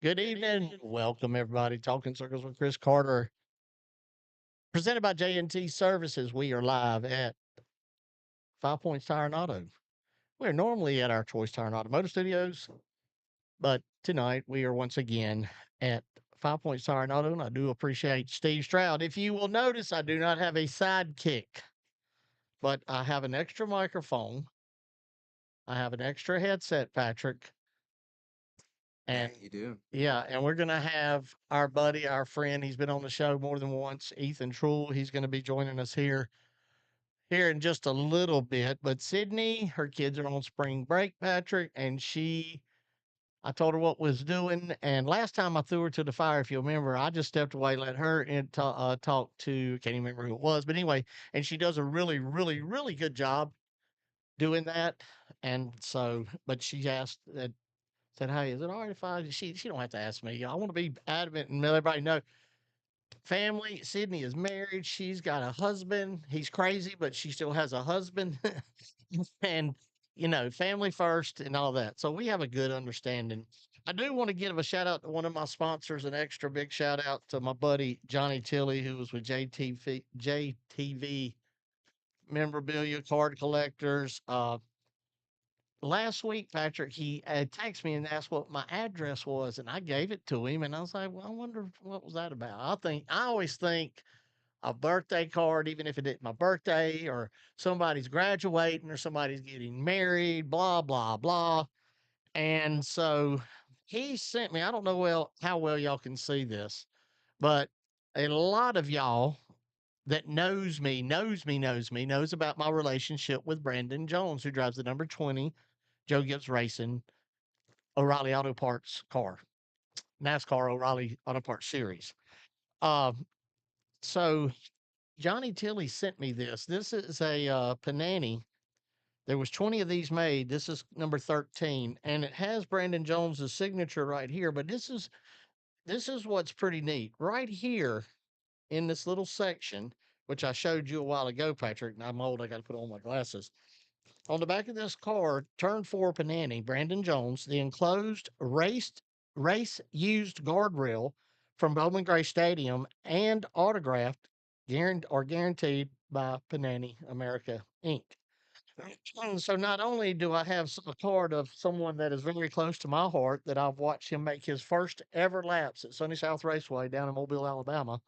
Good evening. Welcome, everybody. Talking Circles with Chris Carter, presented by JNT Services. We are live at Five Points Tire and Auto. We're normally at our Choice Tire and Automotive Studios, but tonight we are once again at Five Points Tire and Auto, and I do appreciate Steve Stroud. If you will notice, I do not have a sidekick, but I have an extra microphone. I have an extra headset, Patrick. And You do. yeah, and we're gonna have our buddy, our friend. He's been on the show more than once, Ethan Truel. He's going to be joining us here in just a little bit. But Sydney, her kids are on spring break, Patrick, and I told her what was doing. And last time I threw her to the fire, if you remember, I just stepped away, let her talk to, can't even remember who it was, but anyway, and she does a really, really, really good job doing that. And so, but she asked that said, "Hey, is it all right if I?" She don't have to ask me. I want to be adamant and let everybody know. Family. Sydney is married. She's got a husband. He's crazy, but she still has a husband, and family first and all that. So we have a good understanding. I do want to give a shout out to one of my sponsors, an extra big shout out to my buddy Johnny Tilley, who was with JTV Memorabilia Card Collectors. Last week, Patrick, he texted me and asked what my address was, and I gave it to him. And I was like, well, I wonder what was that about. I always think a birthday card, even if it isn't my birthday or somebody's graduating or somebody's getting married, blah, blah, blah. And so he sent me, I don't know how well y'all can see this, but a lot of y'all that knows about my relationship with Brandon Jones, who drives the number 20 Joe Gibbs Racing O'Reilly Auto Parts car, NASCAR O'Reilly Auto Parts Series. Um, so Johnny Tilley sent me this. This is a Panani. There was 20 of these made. This is number 13, and it has Brandon Jones's signature right here. But this is what's pretty neat. Right here in this little section, which I showed you a while ago, Patrick. And I'm old. I got to put on my glasses. On the back of this card, turn 4 Panani, Brandon Jones, the enclosed race used guardrail from Bowman Gray Stadium and autographed guaranteed by Panani America Inc. So not only do I have a card of someone that is very close to my heart that I've watched him make his first ever laps at Sunny South Raceway down in Mobile, Alabama,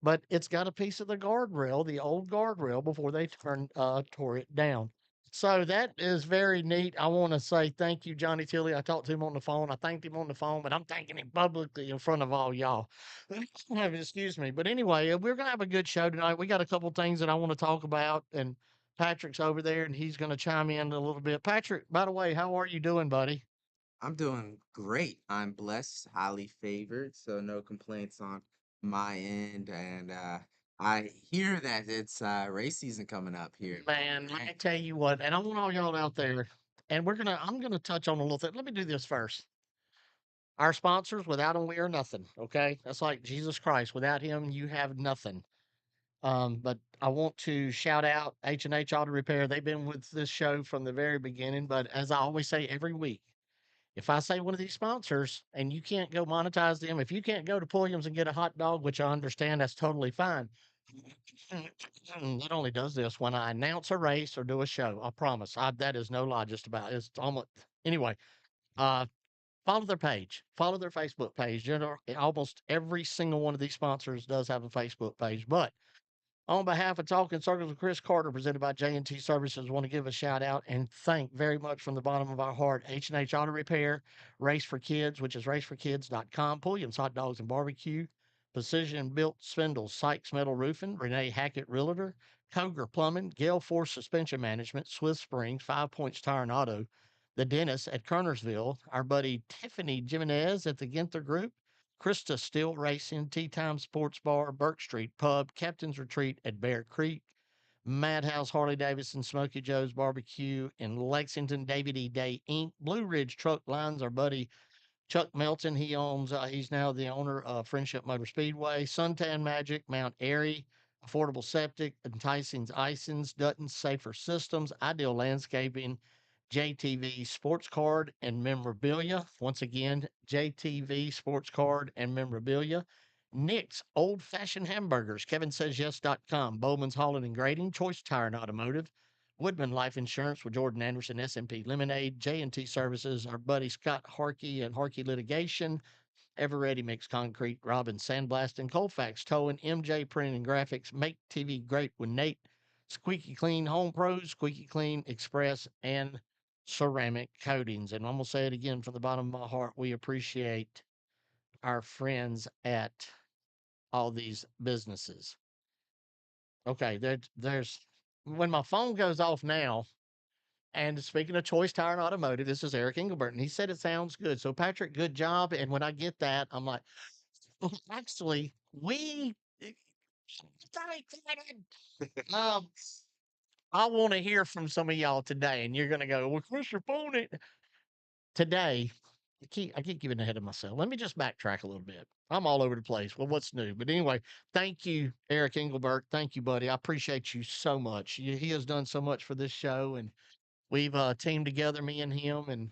but it's got a piece of the guardrail, the old guardrail before they tore it down. So that is very neat. I want to say thank you, Johnny Tilly. I talked to him on the phone. I thanked him on the phone, but I'm thanking him publicly in front of all y'all. Excuse me. But anyway, we're going to have a good show tonight. We got a couple things that I want to talk about, and Patrick's over there and he's going to chime in a little bit. Patrick, by the way, how are you doing, buddy? I'm doing great. I'm blessed, highly favored, so no complaints on my end. And I hear that it's race season coming up here in Man, let me Bowling tell you what, and I want all y'all out there, and I'm going to touch on a little thing. Let me do this first. Our sponsors, without them, we are nothing. Okay. That's like Jesus Christ. Without him, you have nothing. But I want to shout out H&H Auto Repair. They've been with this show from the very beginning. But as I always say every week, if I say one of these sponsors and you can't go monetize them, if you can't go to Pulliam's and get a hot dog, which I understand that's totally fine, it only does this when I announce a race or do a show. I promise. That is no lie, just about. It's almost anyway. Uh, Follow their page, follow their Facebook page. Almost every single one of these sponsors does have a Facebook page, but on behalf of Talking Circles with Chris Carter, presented by J&T Services, want to give a shout out and thank very much from the bottom of our heart H&H Auto Repair, Race for Kids, which is raceforkids.com, Pulliam's Hot Dogs and Barbecue, Precision Built Spindles, Sykes Metal Roofing, Renee Hackett Realtor, Coger Plumbing, Gale Force Suspension Management, Swift Springs, Five Points Tire and Auto, the dentist at Kernersville, our buddy Tiffany Jimenez at the Ginther Group, Krista Steel Racing, Tea Time Sports Bar, Burke Street Pub, Captain's Retreat at Bear Creek, Madhouse Harley Davidson, Smoky Joe's Barbecue in Lexington, David E. Day Inc., Blue Ridge Truck Lines, our buddy Chuck Melton. He's now the owner of Friendship Motor Speedway, Suntan Magic, Mount Airy, Affordable Septic, Enticing's Icings, Dutton's Safer Systems, Ideal Landscaping, JTV Sports Card and Memorabilia. Once again, JTV Sports Card and Memorabilia. Nick's Old Fashioned Hamburgers, KevinSaysYes.com, Bowman's Hauling and Grading, Choice Tire and Automotive, Woodman Life Insurance with Jordan Anderson, S&P Lemonade, J&T Services, our buddy Scott Harkey at Harkey Litigation, Ever Ready Mix Concrete, Robin Sandblasting, Colfax Towing, MJ Printing and Graphics, Make TV Great with Nate, Squeaky Clean Home Pros, Squeaky Clean Express, and Ceramic Coatings. And I'm going to say it again from the bottom of my heart. We appreciate our friends at all these businesses. Okay, there's when my phone goes off now, and speaking of Choice Tire and Automotive, this is Eric Engelbert, and he said it sounds good. So, Patrick, good job. And when I get that, I'm like, "Well, actually, we very excited. Um, I want to hear from some of y'all today, and you're going to go, well, Chris, your phone it today. I keep getting ahead of myself. Let me just backtrack a little bit. I'm all over the place. Well, what's new? But anyway, thank you, Eric Engelbert. Thank you, buddy. I appreciate you so much. He has done so much for this show, and we've teamed together, me and him, and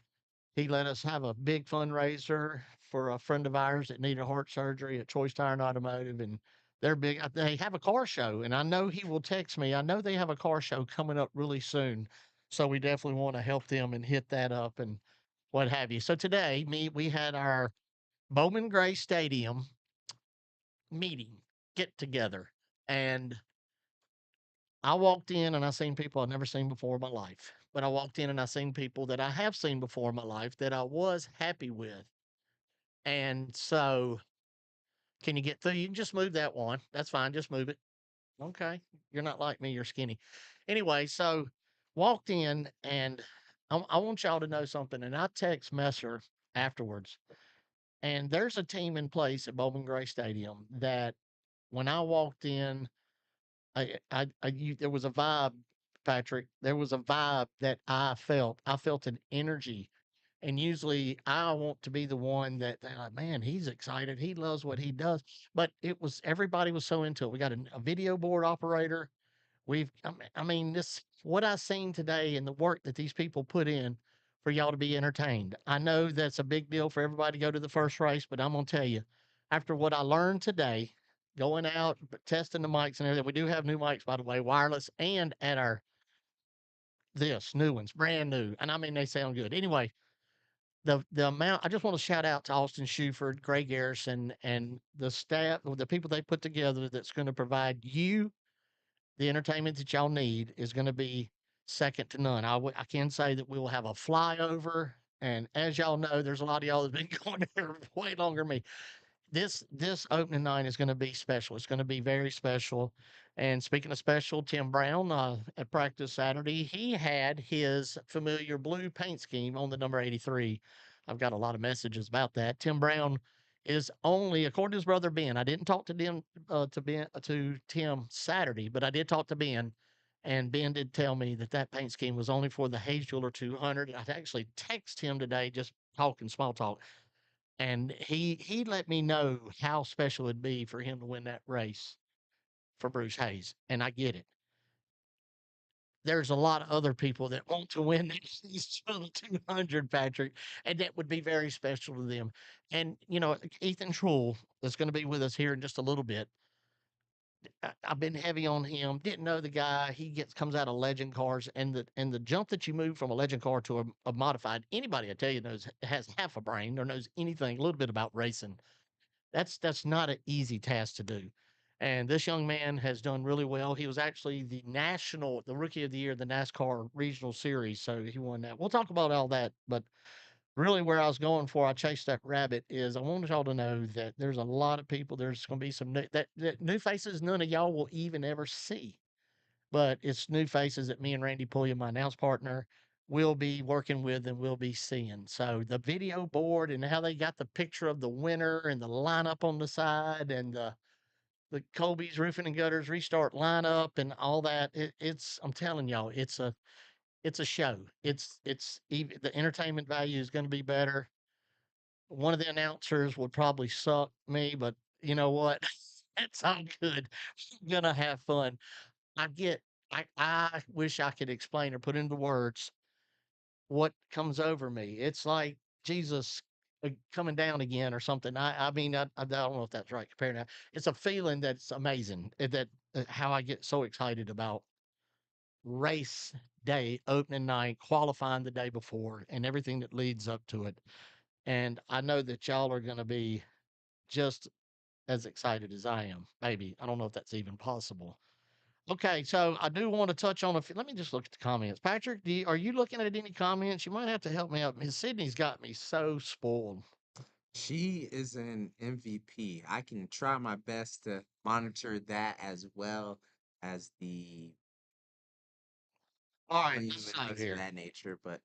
he let us have a big fundraiser for a friend of ours that needed heart surgery at Choice Tire and Automotive. And they're big. They have a car show, and I know he will text me. I know they have a car show coming up really soon. So we definitely want to help them and hit that up and what have you. So today, we had our Bowman Gray Stadium meeting, get together. And I walked in and I seen people I've never seen before in my life. But I walked in and I seen people that I have seen before in my life that I was happy with. And so, can you get through? You can just move that one. That's fine. Just move it. Okay. You're not like me. You're skinny. Anyway, so walked in and I want y'all to know something. And I text Messer afterwards. And there's a team in place at Bowman Gray Stadium that when I walked in, there was a vibe, Patrick. There was a vibe that I felt. I felt an energy. And usually I want to be the one that they're like, man, he's excited. He loves what he does. But everybody was so into it. We got a video board operator. This, what I seen today and the work that these people put in for y'all to be entertained. I know that's a big deal for everybody to go to the first race, but I'm going to tell you, after what I learned today, going out, testing the mics and everything, we do have new mics, by the way, wireless and at our, this new ones, brand new. And I mean, they sound good. Anyway, the amount I just want to shout out to Austin Shuford, Greg Garrison, and the staff, the people they put together that's going to provide you the entertainment that y'all need is going to be second to none. I can say that we will have a flyover, and as y'all know, there's a lot of y'all that have been going there way longer than me. This opening night is gonna be special. It's gonna be very special. And speaking of special, Tim Brown, at practice Saturday, he had his familiar blue paint scheme on the number 83. I've got a lot of messages about that. Tim Brown is only, according to his brother Ben, I didn't talk to them to Tim Saturday, but I did talk to Ben, and Ben did tell me that that paint scheme was only for the Hayes Jeweler 200. I actually text him today, just talking small talk, and he let me know how special it'd be for him to win that race for Bruce Hayes, and I get it. There's a lot of other people that want to win that East 200, Patrick, and that would be very special to them. And Ethan Trull is going to be with us here in just a little bit. I've been heavy on him. Didn't know the guy. He gets comes out of legend cars, and the jump that you move from a legend car to a modified. Anybody I tell you knows has half a brain or knows anything a little bit about racing. That's not an easy task to do. And this young man has done really well. He was actually the rookie of the year, the NASCAR regional series. So he won that. We'll talk about all that. But really where I was going for, I chased that rabbit is I wanted y'all to know that there's a lot of people. There's going to be some that new faces none of y'all will even ever see. But it's new faces that me and Randy Pulliam, my announce partner, will be working with and will be seeing. So the video board and how they got the picture of the winner and the lineup on the side and the Colby's Roofing and Gutters restart lineup and all that. It's I'm telling y'all, it's a show. It's even the entertainment value is going to be better. One of the announcers would probably suck me, but you know what? It's all good. Gonna have fun. I get I wish I could explain or put into words what comes over me. It's like Jesus coming down again or something. I mean, I don't know if that's right compared to. It's a feeling that's amazing. That how I get so excited about race day, opening night, qualifying the day before, and everything that leads up to it. And I know that y'all are going to be just as excited as I am. Maybe I don't know if that's even possible. Okay, so I do want to touch on a few. Let me just look at the comments. Patrick, are you looking at any comments? You might have to help me out. Miss Sydney's got me so spoiled. She is an MVP. I can try my best to monitor that as well as the All right, let's volume and start things of here. that nature, but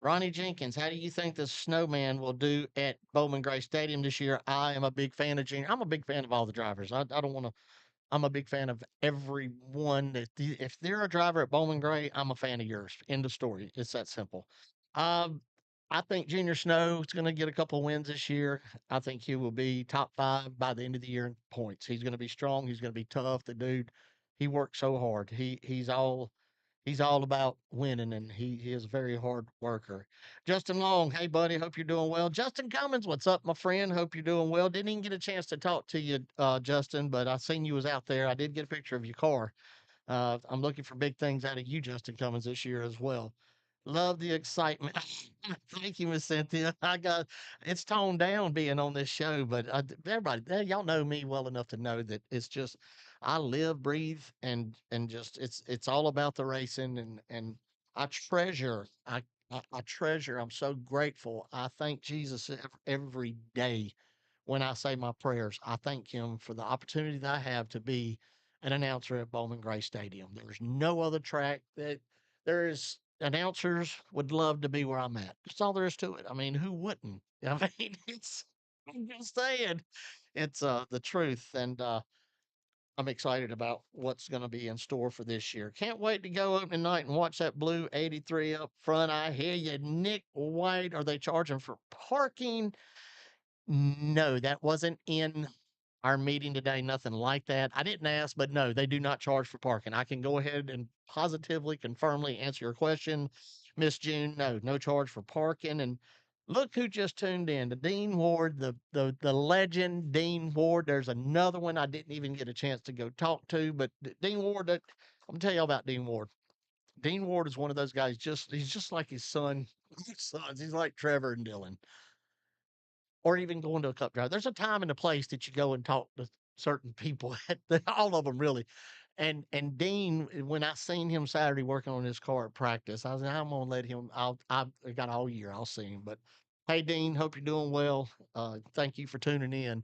Ronnie Jenkins, how do you think the Snowman will do at Bowman Gray Stadium this year? I am a big fan of Junior. I'm a big fan of all the drivers. I don't want to. I'm a big fan of everyone. If they're a driver at Bowman Gray, I'm a fan of yours. End of story. It's that simple. Um, I think Junior Snow is going to get a couple wins this year. I think he will be top five by the end of the year in points. He's going to be strong. He's going to be tough. The dude, he works so hard. He's all about winning, and he is a very hard worker. Justin Long, hey buddy, hope you're doing well. Justin Cummins, what's up, my friend? Hope you're doing well. Didn't even get a chance to talk to you, Justin, but I seen you was out there. I did get a picture of your car. I'm looking for big things out of you, Justin Cummins, this year as well. Love the excitement. Thank you, Miss Cynthia. It's toned down being on this show, but everybody, y'all know me well enough to know that it's just I live, breathe, and just it's all about the racing, and I treasure. I treasure. I'm so grateful. I thank Jesus every day when I say my prayers. I thank Him for the opportunity that I have to be an announcer at Bowman Gray Stadium. There's no other track that there's announcers would love to be where I'm at. That's all there is to it. I mean, who wouldn't? I mean, I'm just saying, it's the truth, and I'm excited about what's going to be in store for this year. Can't wait to go opening night and watch that blue 83 up front. I hear you, Nick White. Are they charging for parking? No, that wasn't in our meeting today, nothing like that. I didn't ask, but no, they do not charge for parking. I can go ahead and positively, confirmly answer your question, Miss June. No, no charge for parking. And look who just tuned in, the Dean Ward, the legend Dean Ward. There's another one I didn't even get a chance to go talk to, but Dean Ward, I'm gonna tell you all about Dean Ward. Dean Ward is one of those guys. He's just like his son. His sons. He's like Trevor and Dylan, or even going to a cup drive. There's a time and a place that you go and talk to certain people, all of them really. And Dean, when I seen him Saturday working on his car at practice, I was like, I'm gonna let him. I've got all year. I'll see him. But hey, Dean, hope you're doing well. Thank you for tuning in.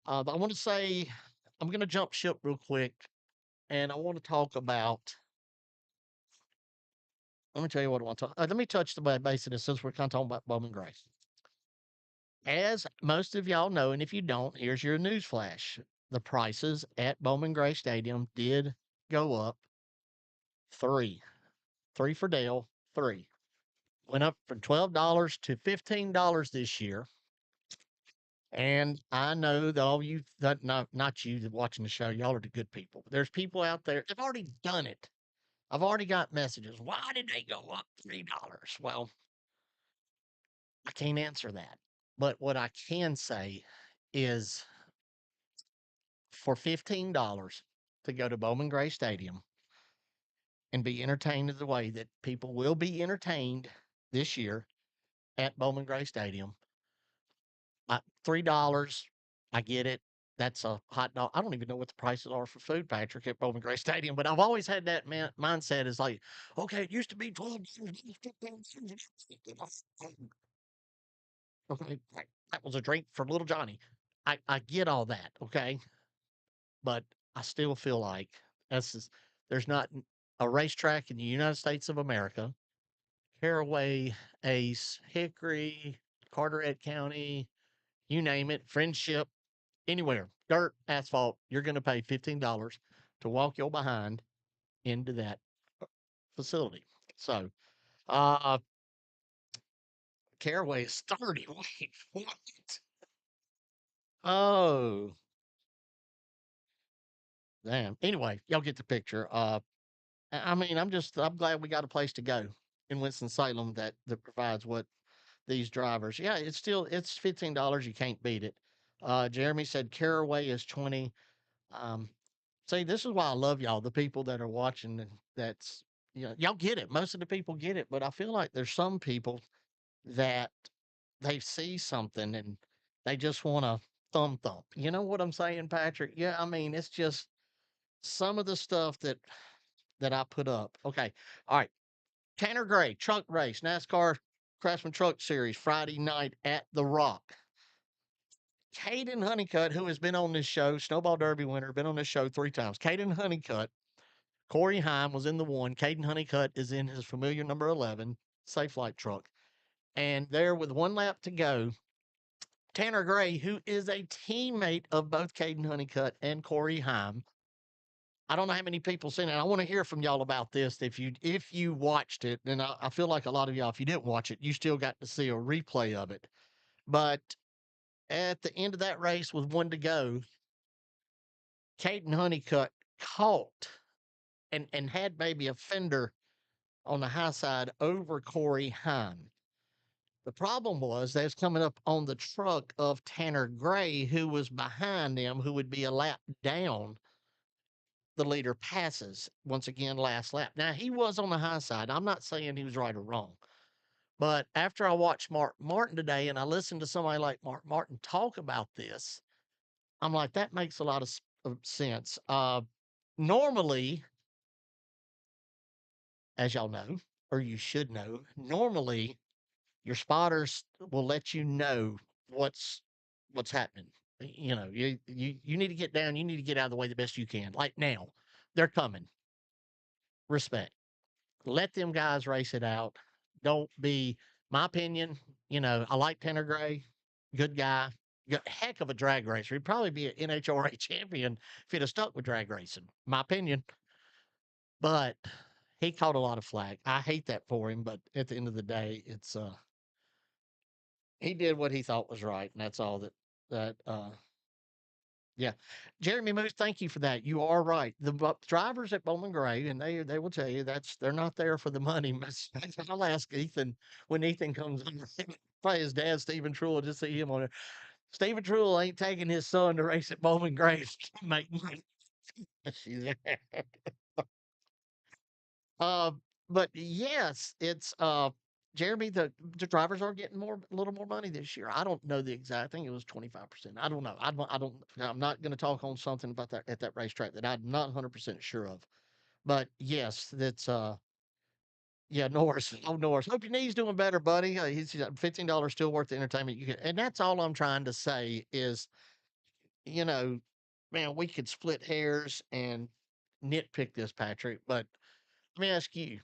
But I want to say I'm gonna jump ship real quick, and I want to talk about. Let me tell you what I want to talk. Let me touch the base of this since we're kind of talking about Bowman Gray. As most of y'all know, and if you don't, here's your news flash. The prices at Bowman Gray Stadium did go up three. Three for Dale, three. Went up from $12 to $15 this year. And I know that all you that not you that watching the show, y'all are the good people. There's people out there, they've already done it. I've already got messages. Why did they go up $3? Well, I can't answer that. But what I can say is for $15 to go to Bowman Gray Stadium and be entertained the way that people will be entertained this year at Bowman Gray Stadium, $3, I get it. That's a hot dog. I don't even know what the prices are for food, Patrick, at Bowman Gray Stadium, but I've always had that mindset is like, okay, it used to be 12. Okay, right, that was a drink for little Johnny. I get all that, okay? But I still feel like this is there's not a racetrack in the United States of America, Caraway, Ace, Hickory, Carteret County, you name it, Friendship, anywhere, dirt, asphalt, you're going to pay $15 to walk your behind into that facility. So, uh, Caraway is 30. Wait, what? Oh, damn. Anyway, y'all get the picture. I mean, I'm glad we got a place to go in Winston-Salem that provides what these drivers. Yeah, it's $15. You can't beat it. Jeremy said Caraway is 20. Um, See, this is why I love y'all, the people that are watching. That's y'all get it. Most of the people get it, but I feel like there's some people that they see something and they just want to thump. You know what I'm saying, Patrick? Yeah, I mean, it's just some of the stuff that I put up. Okay, all right. Tanner Gray, truck race, NASCAR Craftsman Truck Series, Friday night at the Rock. Caden Honeycutt, who has been on this show, Snowball Derby winner, been on this show 3 times. Caden Honeycutt, Corey Heim was in the one. Caden Honeycutt is in his familiar number 11 Safe Flight truck. And there with 1 lap to go, Tanner Gray, who is a teammate of both Caden Honeycutt and Corey Heim. I don't know how many people seen it. I want to hear from y'all about this. If you watched it, and I feel like a lot of y'all, if you didn't watch it, you still got to see a replay of it. But at the end of that race with 1 to go, Caden Honeycutt caught and had maybe a fender on the high side over Corey Heim. The problem was they was coming up on the truck of Tanner Gray, who was behind them, who would be a lap down. The leader passes once again last lap. Now he was on the high side. I'm not saying he was right or wrong, but after I watched Mark Martin today and I listened to somebody like Mark Martin talk about this, I'm like that makes a lot of sense. Normally, as y'all know, or you should know, normally your spotters will let you know what's what's happening. You need to get down. You need to get out of the way the best you can. Like now, they're coming. Respect. Let them guys race it out. Don't be. My opinion. I like Tanner Gray. Good guy. Heck of a drag racer. He'd probably be an NHRA champion if he'd have stuck with drag racing. My opinion. But he caught a lot of flack. I hate that for him. But at the end of the day, it's he did what he thought was right, and that's all that yeah. Jeremy Moose, thank you for that. You are right. The drivers at Bowman Gray, and they will tell you they're not there for the money. I'll ask Ethan when Ethan comes on. Play his dad, Stephen Truel, just see him on it. Stephen Truel ain't taking his son to race at Bowman Gray to make money. uh, but yes, it's Jeremy, the drivers are getting a little more money this year. I don't know the exact thing. It was 25%. I don't know. I'm not going to talk on something about that at that racetrack that I'm not 100% sure of. But yes, that's yeah, Norris. Oh, Norris. Hope your knee's doing better, buddy. He's $15 still worth the entertainment you get, and that's all I'm trying to say is, you know, man, we could split hairs and nitpick this, Patrick. But let me ask you.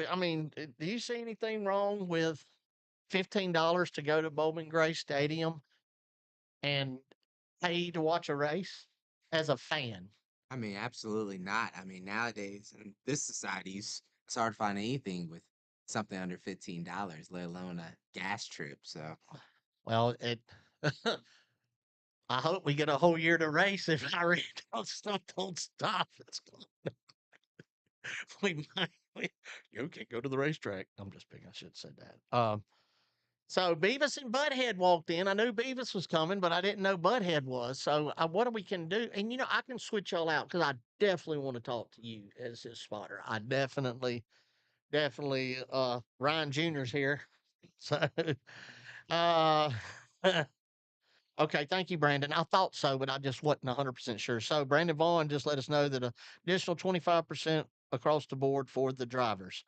I mean, do you see anything wrong with $15 to go to Bowman Gray Stadium and pay to watch a race as a fan? I mean, absolutely not. I mean, nowadays in this society, it's hard to find anything with something under $15, let alone a gas trip. So, Well, it. I hope we get a whole year to race if Iran don't stop. We might. You can't go to the racetrack. I'm just picking. I should have said that. So Beavis and Butthead walked in. I knew Beavis was coming, but I didn't know Butthead was. So what we can do, and I can switch y'all out because I definitely want to talk to you as his spotter. I definitely. Ryan Jr.'s here, so uh, okay. Thank you, Brandon. I thought so, but I just wasn't 100% sure. So Brandon Vaughn just let us know that additional 25% across the board for the drivers.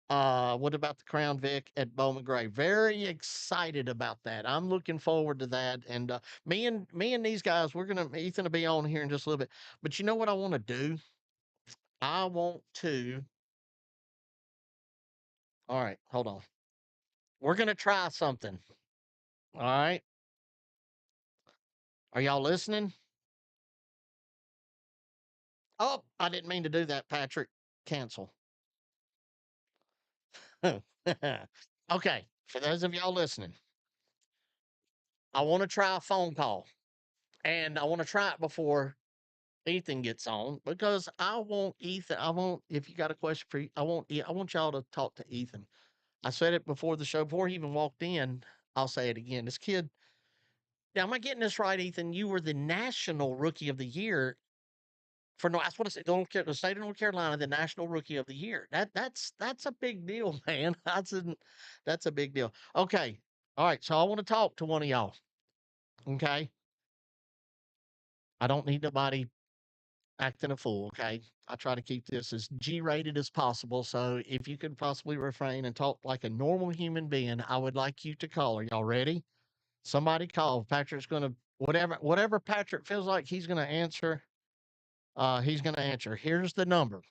What about the Crown Vic at Bowman Gray? Very excited about that. I'm looking forward to that. And me and these guys, Ethan will be on here in just a little bit. But you know what I want to do? I want to. All right, hold on. We're gonna try something. All right, are y'all listening? Oh, I didn't mean to do that, Patrick. Cancel. Okay, for those of y'all listening, I want to try a phone call, and I want to try it before Ethan gets on because I want Ethan. I want if you got a question for I want y'all to talk to Ethan. I said it before the show before he even walked in. I'll say it again. This kid. Now, am I getting this right, Ethan? You were the national rookie of the year for no. That's what I said. The state of North Carolina, the national rookie of the year. That's a big deal, man. That's a big deal. Okay. All right. So I want to talk to one of y'all. Okay. I don't need nobody acting a fool, okay? I try to keep this as G rated as possible. So if you could possibly refrain and talk like a normal human being, I would like you to call. Are y'all ready? Somebody call. Patrick's gonna whatever Patrick feels like he's gonna answer. Here's the number: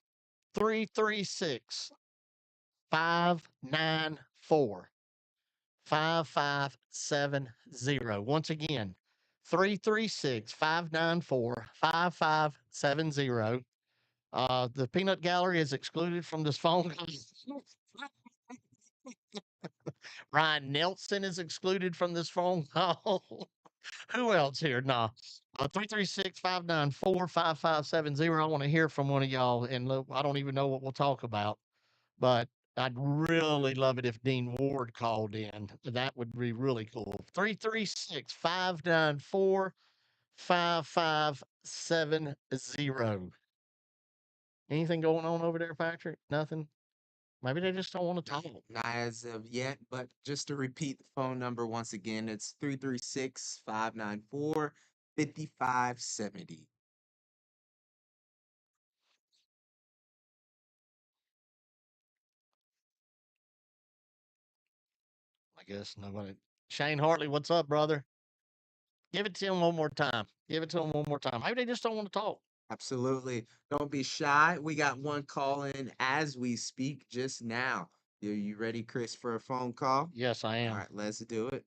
336-594-5570. Once again, 336-594-5570. The peanut gallery is excluded from this phone call. Ryan Nelson is excluded from this phone call. Who else here? Nah. 336-594-5570. I want to hear from one of y'all. And look, I don't even know what we'll talk about, but I'd really love it if Dean Ward called in. That would be really cool. 336-594-5570. Anything going on over there, Patrick? Nothing? Maybe they just don't want to talk. not as of yet, but just to repeat the phone number once again, it's 336-594-5570. I guess nobody. Shane Hartley, what's up, brother? Give it to him one more time. Give it to him one more time. Maybe they just don't want to talk. Absolutely. Don't be shy. We got one call in as we speak just now. Are you ready, Chris, for a phone call? Yes, I All am. right, let's do it.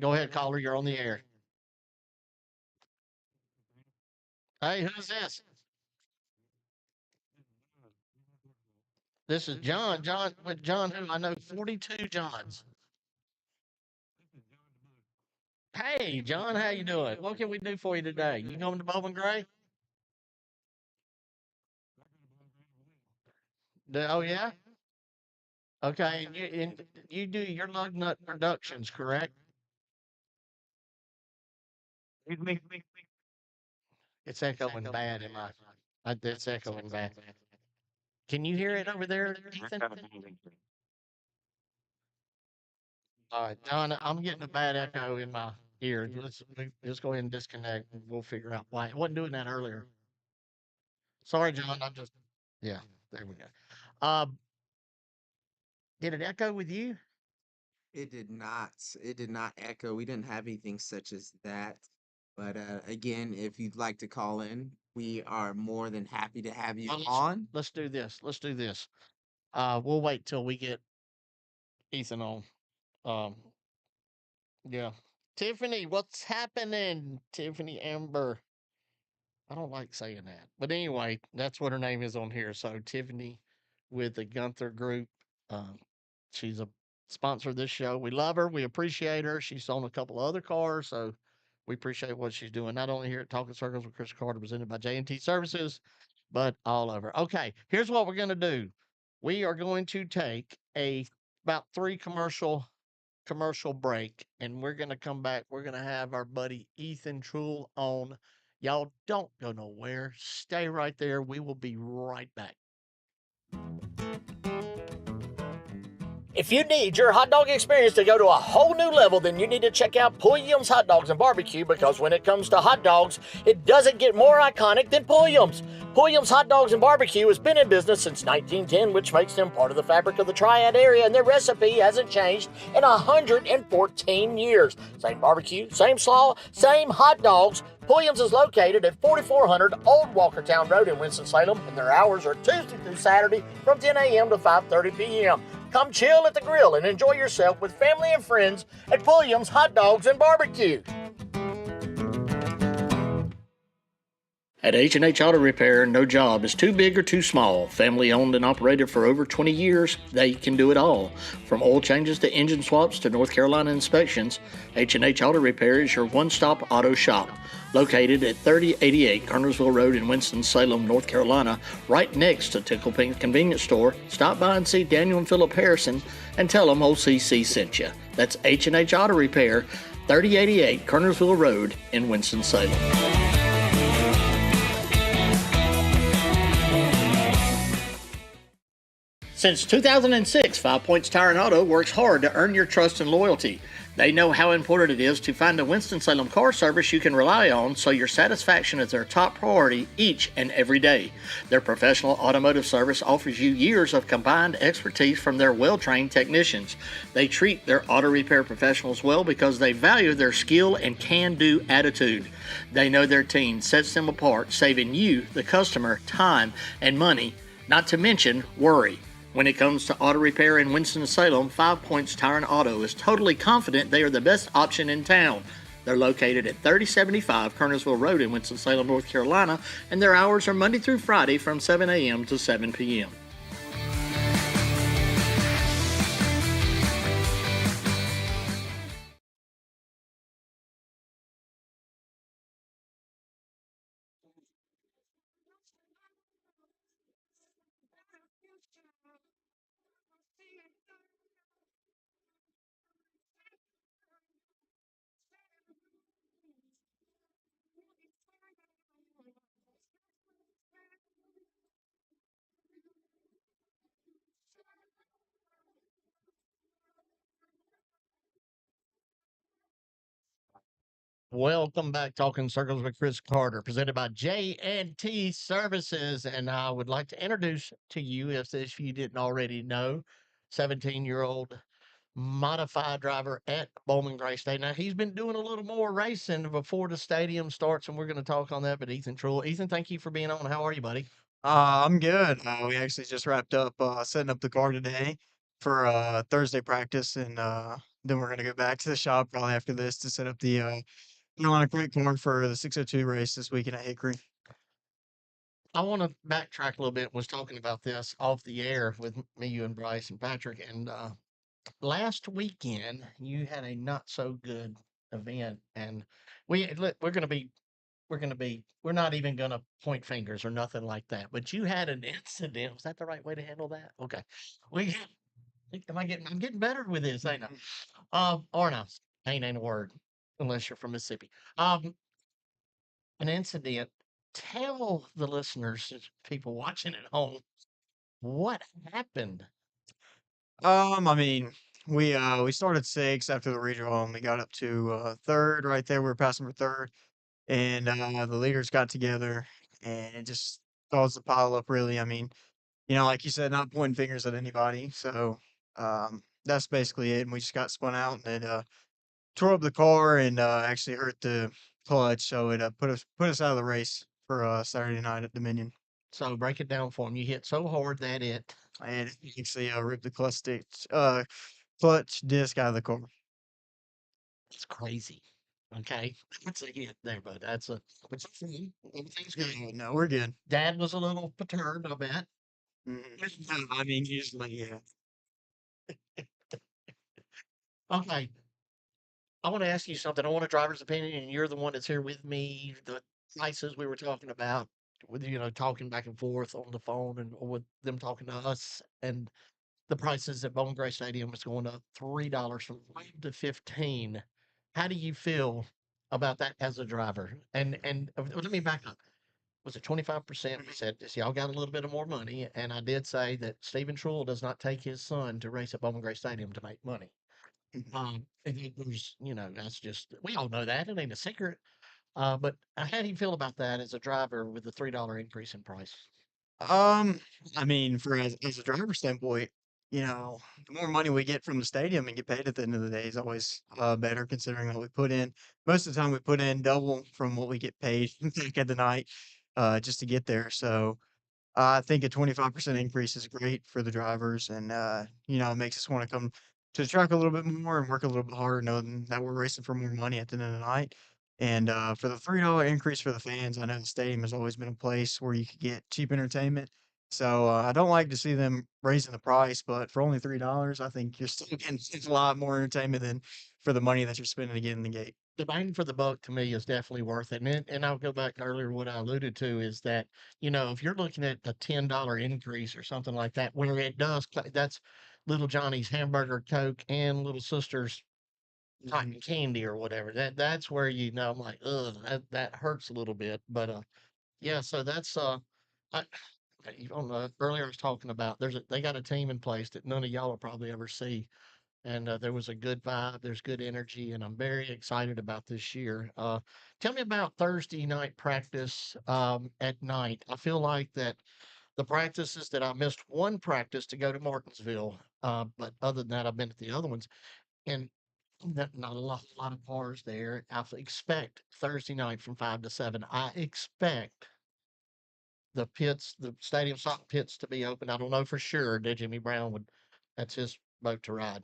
Go ahead, caller. You're on the air. Hey, who's this? This is John. John with John who? I know 42 Johns. Hey, John, how you doing? What can we do for you today? You going to Bowman Gray? Oh yeah. Okay, and you do your lug nut productions, correct? It's echoing bad in my. It's echoing bad. Can you hear it over there, Ethan? All right, John, I'm getting a bad echo in my ears. Just go ahead and disconnect, and we'll figure out why. It wasn't doing that earlier. Sorry, John. I'm just yeah. There we go. Um, did it echo with you? It did not. It did not echo. We didn't have anything such as that. But again, if you'd like to call in, we are more than happy to have you Well, on. let's do this. Let's do this. We'll wait till we get Ethan on. Um, yeah. Tiffany, what's happening? Tiffany Amber. I don't like saying that. But anyway, that's what her name is on here. So Tiffany with the Gunther Group. Um, she's a sponsor of this show. We love her. We appreciate her. She's on a couple other cars. So we appreciate what she's doing, not only here at Talking Circles with Chris Carter, presented by J&T Services, but all over. Okay, here's what we're going to do. We are going to take a about three commercial break, and we're going to come back. We're going to have our buddy Ethan Truel on. Y'all don't go nowhere. Stay right there. We will be right back. If you need your hot dog experience to go to a whole new level, then you need to check out Pulliam's Hot Dogs and Barbecue, because when it comes to hot dogs, it doesn't get more iconic than Pulliam's. Pulliam's Hot Dogs and Barbecue has been in business since 1910, which makes them part of the fabric of the Triad area, and their recipe hasn't changed in 114 years. Same barbecue, same slaw, same hot dogs. Pulliam's is located at 4400 Old Walkertown Road in Winston-Salem, and their hours are Tuesday through Saturday from 10 a.m. to 5:30 p.m. Come chill at the grill and enjoy yourself with family and friends at Pulliam's Hot Dogs and Barbecue. At H&H Auto Repair, no job is too big or too small. Family owned and operated for over 20 years, they can do it all. From oil changes to engine swaps to North Carolina inspections, H&H Auto Repair is your one-stop auto shop. Located at 3088 Kernersville Road in Winston-Salem, North Carolina, right next to Tickle Pink Convenience Store, stop by and see Daniel and Philip Harrison and tell them OCC sent you. That's H&H Auto Repair, 3088 Kernersville Road in Winston-Salem. Since 2006, 5 Points Tire and Auto works hard to earn your trust and loyalty. They know how important it is to find a Winston-Salem car service you can rely on, so your satisfaction is their top priority each and every day. Their professional automotive service offers you years of combined expertise from their well-trained technicians. They treat their auto repair professionals well because they value their skill and can-do attitude. They know their team sets them apart, saving you, the customer, time and money, not to mention worry. When it comes to auto repair in Winston-Salem, 5 Points Tire and Auto is totally confident they are the best option in town. They're located at 3075 Kernersville Road in Winston-Salem, North Carolina, and their hours are Monday through Friday from 7 a.m. to 7 p.m. Welcome back, Talking Circles with Chris Carter, presented by J&T Services. And I would like to introduce to you, if you didn't already know, 17-year-old modified driver at Bowman Gray State. Now, he's been doing a little more racing before the stadium starts, and we're going to talk on that. But Ethan Truel, Ethan, thank you for being on. How are you, buddy? I'm good. We actually just wrapped up setting up the car today for Thursday practice, and then we're gonna go back to the shop probably after this to set up the Carolina Crate car for the 602 race this weekend at Hickory. I want to backtrack a little bit. Was talking about this off the air with me, you, and Bryce and Patrick. And last weekend, you had a not so good event, and we're going to be we're not even going to point fingers or nothing like that. But you had an incident. Was that the right way to handle that? Okay. We I'm getting better with this, ain't I? Or no, ain't a word unless you're from Mississippi. An incident. Tell the listeners, people watching at home, What happened? I mean, we started 6 after the redraw, and we got up to, 3rd right there. We were passing for 3rd, and, the leaders got together, and it just caused a pile up, really. I mean, like you said, not pointing fingers at anybody. So, that's basically it. And we just got spun out and it tore up the car and actually hurt the clutch. So it put us out of the race for Saturday night at Dominion. So break it down for him. You hit so hard that it And it actually ripped the clutch disc out of the car. it's crazy. Okay. That's a hit there, but but everything's good. No, we're good. Dad was a little perturbed, I bet. I mean, usually, yeah. Okay. I want to ask you something. I want a driver's opinion, and you're the one that's here with me. The prices we were talking about, with talking back and forth on the phone, and with them talking to us, and the prices at Bowling Gray Stadium is going up $3 from 5 to 15. How do you feel about that as a driver? And let me back up. Was it 25%? We said this, y'all got a little bit of more money, and I did say that Stephen Trull does not take his son to race at Bowling Gray Stadium to make money. There's, that's just we all know that. It ain't a secret. But how do you feel about that as a driver with the $3 increase in price? Um, I mean, for as a driver standpoint, the more money we get from the stadium and get paid at the end of the day is always better considering what we put in. Most of the time, we put in double from what we get paid back at the night just to get there. So I think a 25% increase is great for the drivers, and it makes us want to come to the track a little bit more and work a little bit harder, knowing that we're racing for more money at the end of the night. And for the $3 increase for the fans, I know the stadium has always been a place where you could get cheap entertainment. So I don't like to see them raising the price, but for only $3, I think you're still getting a lot more entertainment than for the money that you're spending to get in the gate. The bang for the buck to me is definitely worth it. And I'll go back to earlier what I alluded to is that, if you're looking at a $10 increase or something like that, where it does, that's little Johnny's hamburger, Coke, and little sister's cotton Mhm. candy or whatever. That's where I'm like, ugh, that hurts a little bit. But yeah, so that's I, on the earlier I was talking about they got a team in place that none of y'all will probably ever see, and there was a good vibe. There's good energy, and I'm very excited about this year. Tell me about Thursday night practice at night. I feel like that the practices that I missed one practice to go to Martinsville, but other than that, I've been at the other ones, and not a lot of cars there. I expect Thursday night from 5 to 7. I expect the stadium soccer pits to be open. I don't know for sure that Jimmy Brown would. That's his boat to ride.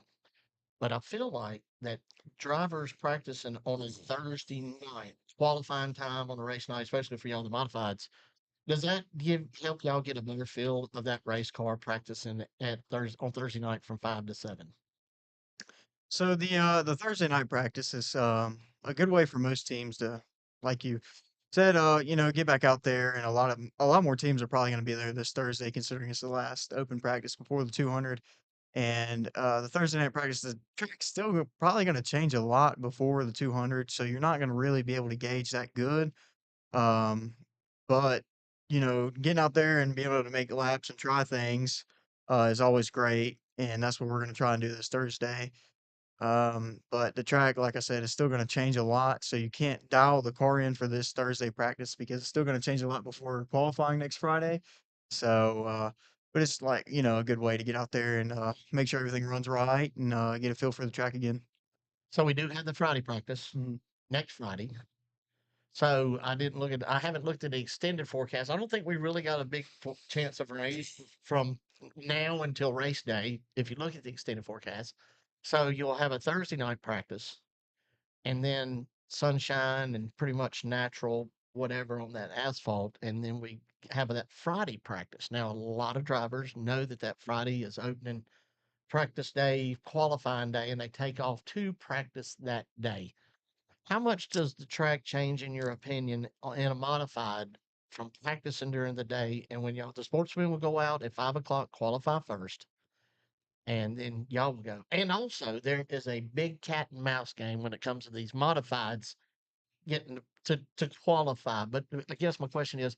But I feel like that drivers practicing on a Thursday night, qualifying time on a race night, especially for y'all the modifieds, does that help y'all get a better feel of that race car practicing at on Thursday night from 5 to 7? So the Thursday night practice is a good way for most teams to, like you said, get back out there, and a lot more teams are probably going to be there this Thursday, considering it's the last open practice before the 200. And the Thursday night practice, the track's still probably going to change a lot before the 200, so you're not going to really be able to gauge that good. Um, but getting out there and being able to make laps and try things is always great, and that's what we're going to try and do this Thursday. But the track, like I said, is still going to change a lot. So you can't dial the car in for this Thursday practice because it's still going to change a lot before qualifying next Friday. So, but it's like, a good way to get out there and make sure everything runs right and get a feel for the track again. So we do have the Friday practice Mhm. next Friday. So I haven't looked at the extended forecast. I don't think we really got a big chance of rain from now until race day. If you look at the extended forecast, so you'll have a Thursday night practice and then sunshine and pretty much natural whatever on that asphalt. And then we have that Friday practice. Now, a lot of drivers know that Friday is opening practice day, qualifying day, and they take off to practice that day. How much does the track change, in your opinion, in a modified from practicing during the day? And when the sportsmen will go out at 5 o'clock, qualify first, and then y'all will go. And also, there is a big cat and mouse game when it comes to these modifieds getting to qualify. But I guess my question is,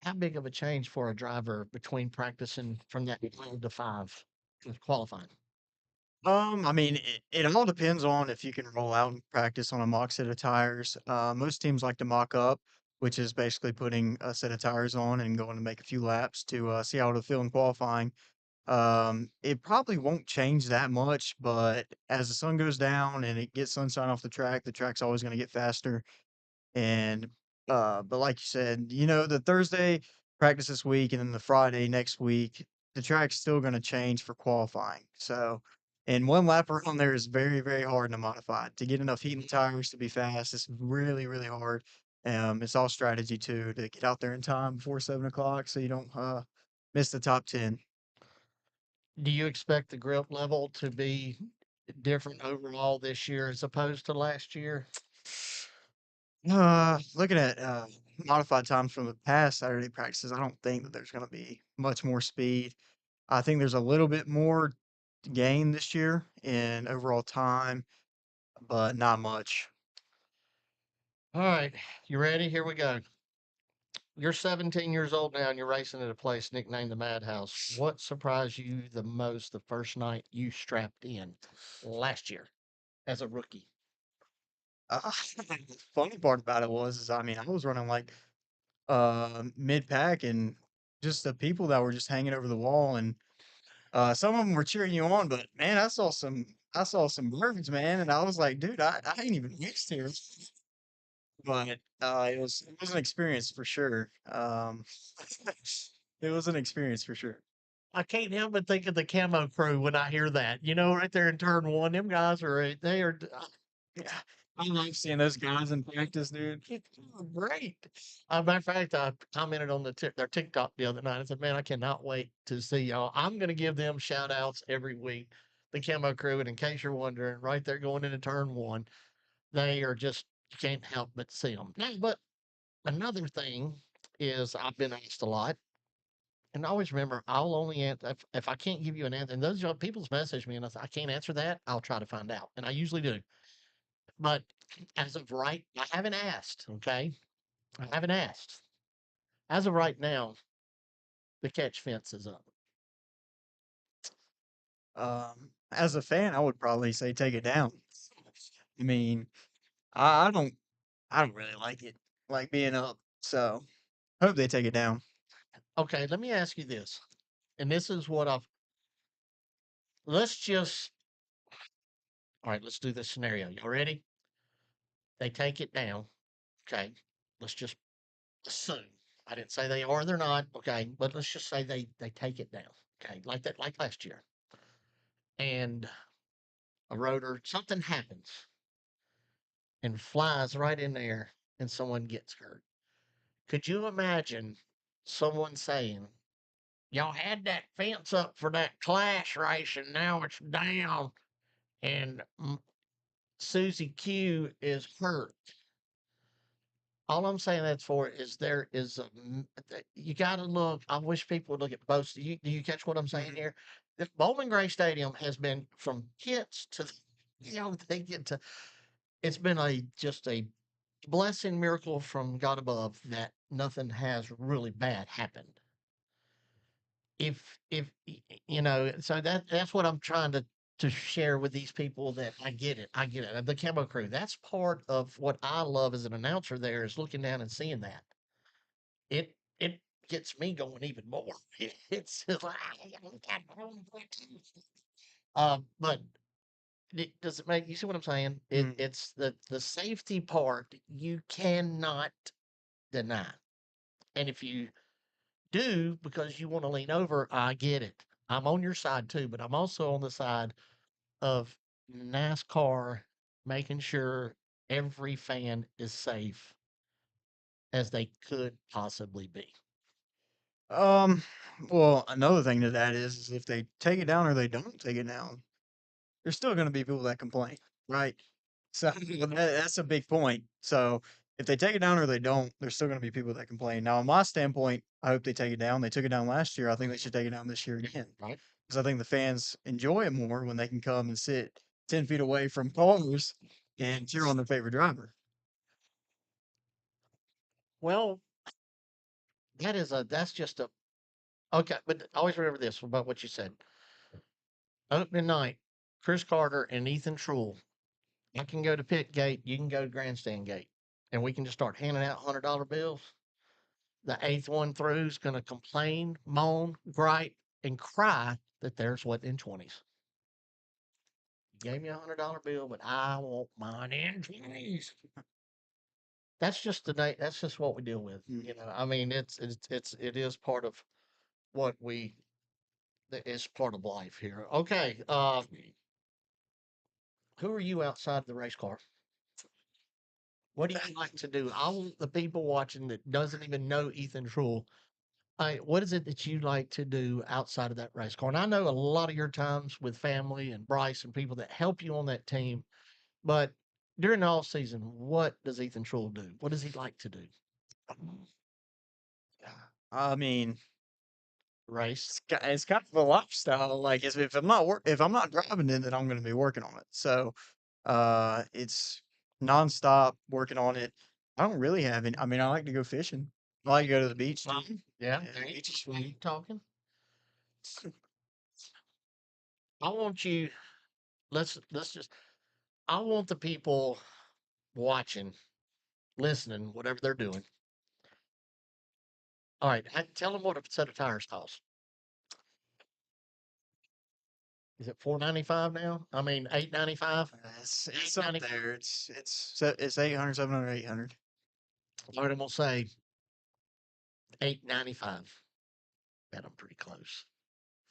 how big of a change for a driver between practicing from that 12 to 5 with qualifying? I mean, it all depends on if you can roll out and practice on a mock set of tires. Most teams like to mock up, which is basically putting a set of tires on and going to make a few laps to see how it'll feel in qualifying. It probably won't change that much, but as the sun goes down and it gets sunshine off the track's always going to get faster. And but like you said, the Thursday practice this week and then the Friday next week, the track's still going to change for qualifying. So, and one lap around there is very, very hard to modify. To get enough heat in the tires to be fast, it's really, really hard. It's all strategy too to get out there in time before 7 o'clock so you don't miss the top 10. Do you expect the grip level to be different overall this year as opposed to last year? Looking at modified times from the past Saturday practices, I don't think that there's going to be much more speed. I think there's a little bit more gain this year in overall time, but not much. All right, you ready? Here we go. You're 17 years old now and you're racing at a place nicknamed the Madhouse. What surprised you the most the first night you strapped in last year as a rookie? The funny part about it is, I mean, I was running like mid pack, and just the people that were just hanging over the wall, and some of them were cheering you on, but man, I saw some birds, man, and I was like, dude, I ain't even used here. But it was an experience for sure. It was an experience for sure. I can't help but think of the camo crew when I hear that. Right there in turn one, them guys they are Yeah, I love seeing those guys in practice, dude. great. Matter of fact, I commented on their TikTok the other night. I said, "Man, I cannot wait to see y'all." I'm going to give them shout outs every week. The camo crew, and in case you're wondering, right there going into turn one, they are just you can't help but see them. Now, but another thing is I've been asked a lot. And always remember, I'll only answer if I can't give you an answer. And those young people's message me, and I say I can't answer that. I'll try to find out, and I usually do. But as of right, I haven't asked. Okay, I haven't asked. As of right now, the catch fence is up. As a fan, I would probably say take it down. I mean, I don't really like it, like being up. So hope they take it down. Okay, let me ask you this, and this is what I've. Let's just. All right, let's do this scenario. Y'all ready? They take it down. Okay, let's just assume. I didn't say they are, they're not. Okay, but let's just say they take it down. Okay, like that, like last year, and a rotor, something happens and flies right in there and someone gets hurt. Could you imagine someone saying, "Y'all had that fence up for that clash race and now it's down and Susie Q is hurt." All I'm saying that's for is there is you got to look. I wish people would look at both. Do you catch what I'm saying Mhm. here? The Bowman Gray Stadium has been from hits to, they get to. It's been just a blessing miracle from God above that nothing has really bad happened. So that's what I'm trying to share with these people that I get it. I get it. The camo crew. That's part of what I love as an announcer there is looking down and seeing that. It gets me going even more. It's just like but does it make you see what I'm saying? Mm. It's the safety part you cannot deny. And if you do because you want to lean over, I get it. I'm on your side too, but I'm also on the side of NASCAR making sure every fan is safe as they could possibly be. Um, well, another thing to that is if they take it down or they don't take it down, there's still going to be people that complain, right? So that's a big point. So if they take it down or they don't, there's still going to be people that complain. Now, on my standpoint, I hope they take it down. They took it down last year. I think they should take it down this year again Right? because I think the fans enjoy it more when they can come and sit 10 feet away from cars and cheer on their favorite driver. Well, that's just a okay. But always remember this about what you said. Opening night, Chris Carter and Ethan Truel. I can go to pit gate. You can go to grandstand gate, and we can just start handing out $100 bills. The eighth one through is going to complain, moan, gripe, and cry that theirs wasn't in 20s. You gave me $100 bill, but I want mine in 20s. That's just the day. That's just what we deal with. Mm. I mean, it is part of what we. It's part of life here. Okay. Who are you outside the race car? What do you like to do? I want the people watching that doesn't even know Ethan Truel. What is it that you like to do outside of that race car? And I know a lot of your times with family and Bryce and people that help you on that team, but during the off season, what does Ethan Truel do? What does he like to do? I mean, Race. it's kind of a lifestyle. Like, if I'm not driving it, then I'm going to be working on it. So, it's nonstop working on it. I don't really have any. I mean, I like to go fishing. I like to go to the beach too. Yeah, Yeah, there you, beach is there you fun. talking. I want you. Let's just. I want the people watching, listening, whatever they're doing. All right, tell them what a set of tires costs. Is it 495 now? I mean 895. It's up there. It's 800, 700, 800. All right, I'm gonna say 895. Bet I'm pretty close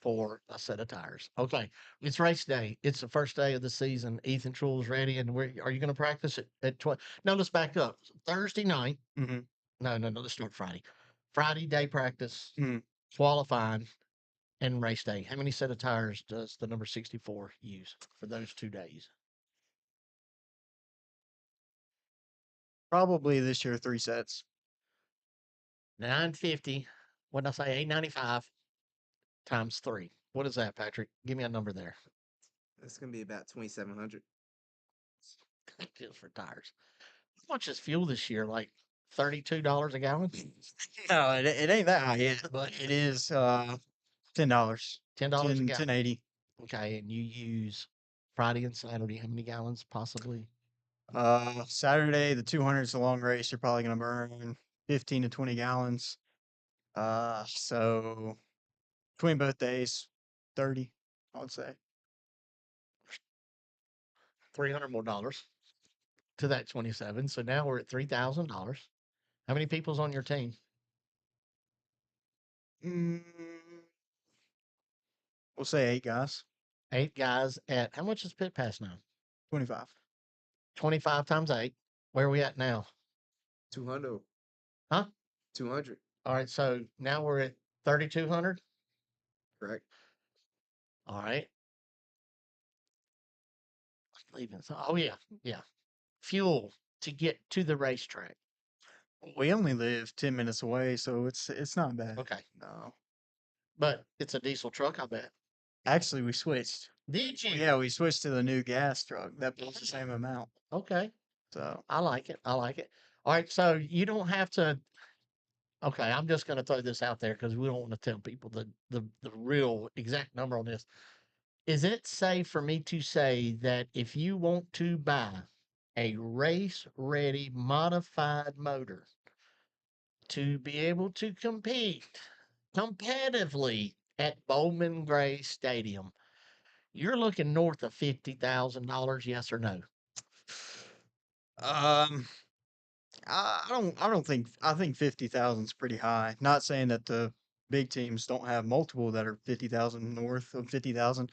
for a set of tires. Okay, it's race day. It's the first day of the season. Ethan Truel's ready, and are you going to practice at 12? No, let's back up. Thursday night. Mm-hmm. No. Let's start Friday. Friday day practice, Mm-hmm. qualifying, and race day. How many set of tires does the number 64 use for those 2 days? Probably this year 3 sets. 950. What did I say? 895 times 3. What is that, Patrick? Give me a number there. It's gonna be about 2,700. Just for tires. How much is fuel this year? Like $32 a gallon? No, it ain't that high yet, but it is $10. $10 a gallon. 10.80. Okay, and you use Friday and Saturday. How many gallons possibly? Saturday the 200 is a long race. You're probably gonna burn 15 to 20 gallons. So between both days, 30, I would say. $300 more to that 27. So now we're at $3,000. How many people's on your team? Mm, we'll say 8 guys. 8 guys at how much is pit pass now? 25. 25 times 8. Where are we at now? 200. Huh? 200. All right, so now we're at 3,200. Correct. All right. Leaving. Oh yeah. Fuel to get to the racetrack. We only live 10 minutes away, so it's not bad. Okay, No. but it's a diesel truck, I bet. Actually, we switched. Did you? Yeah, we switched to the new gas truck. That was the same amount. Okay, So I like it. All right, so you don't have to. Okay, I'm just going to throw this out there because we don't want to tell people the real exact number on this. Is it safe for me to say that if you want to buy a race ready modified motor to be able to compete competitively at Bowman Gray Stadium, you're looking north of $50,000, yes or no? um I think 50,000 is pretty high. Not saying that the big teams don't have multiple that are 50,000 north of 50,000,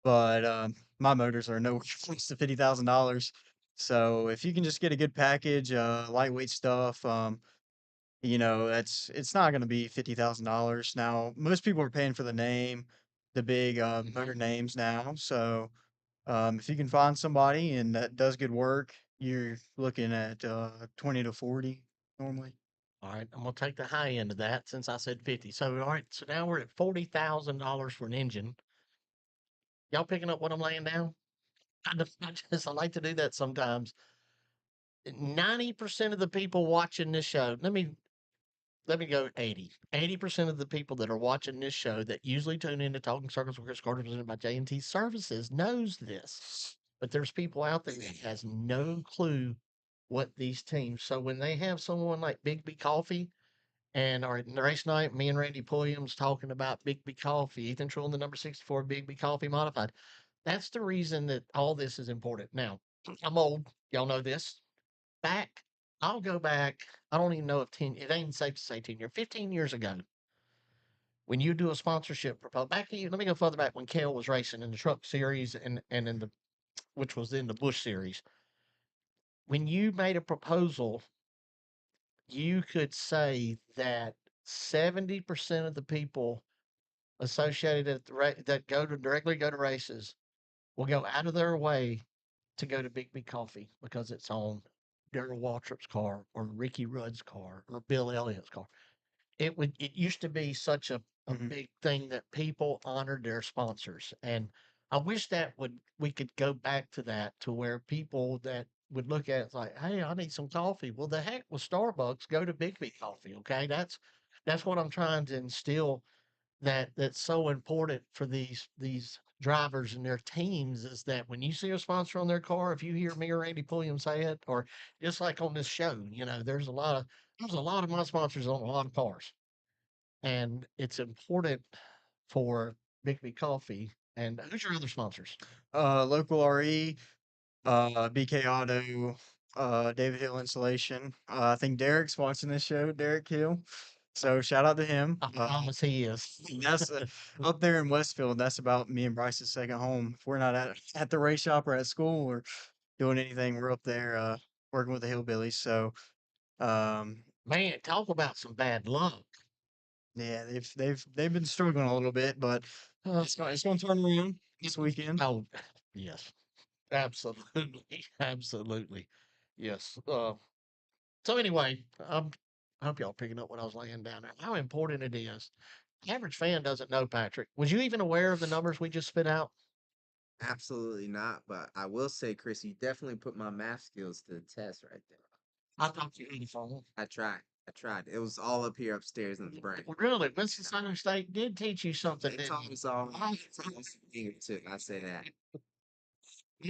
but my motors are nowhere close to $50,000. So if you can just get a good package, lightweight stuff, it's not going to be $50,000. Now, most people are paying for the name, the big motor names now. So if you can find somebody and that does good work, you're looking at 20 to 40 normally. All right, I'm gonna take the high end of that since I said 50. So all right, so now we're at $40,000 for an engine. Y'all picking up what I'm laying down? I like to do that sometimes. 90% of the people watching this show, let me go 80. 80% of the people that are watching this show that usually tune into Talking Circles with Chris Carter presented by J&T Services knows this. But there's people out there that has no clue what these teams. So when they have someone like Bigby Coffee and our race night, me and Randy Williams talking about Bigby Coffee, Ethan Trull, the number 64 Bigby Coffee modified. That's the reason that all this is important. Now, I'm old. Y'all know this. Back, I'll go back. I don't even know if 10, it ain't safe to say 10 years, 15 years ago, when you do a sponsorship proposal, let me go further back when Kale was racing in the truck series and in the, which was in the Bush series. When you made a proposal, you could say that 70% of the people associated at that directly go to races will go out of their way to go to Big Coffee because it's on Darrell Waltrip's car or Ricky Rudd's car or Bill Elliott's car. It used to be such a Mhm. big thing that people honored their sponsors. And I wish that we could go back to that to where people that would look at it like, hey, I need some coffee. Well, the heck with Starbucks, go to Big Coffee. Okay. That's what I'm trying to instill that's so important for these drivers and their teams is that when you see a sponsor on their car, if you hear me or Randy Pulliam say it, or just like on this show, there's a lot of my sponsors on a lot of cars. And it's important for Bigby Coffee. And who's your other sponsors? Local RE, BK Auto, David Hill Installation. I think Derek's watching this show, Derek Hill. So shout out to him. I promise he is. That's up there in Westfield. That's about me and Bryce's second home. If we're not at the race shop or at school or doing anything, we're up there working with the hillbillies. So um, Man, talk about some bad luck. yeah, they've been struggling a little bit, but it's going to turn around this weekend. Oh, yes, absolutely, absolutely, yes. So anyway, I hope y'all picking up what I was laying down there. How important it is. Average fan doesn't know, Patrick. Was you even aware of the numbers we just spit out? Absolutely not. But I will say, Chris, you definitely put my math skills to the test right there. I thought you had a phone. I tried. I tried. It was all up here upstairs in the brain. Really, Winston-Salem State did teach you something, They didn't taught it? us all. Too. I say that.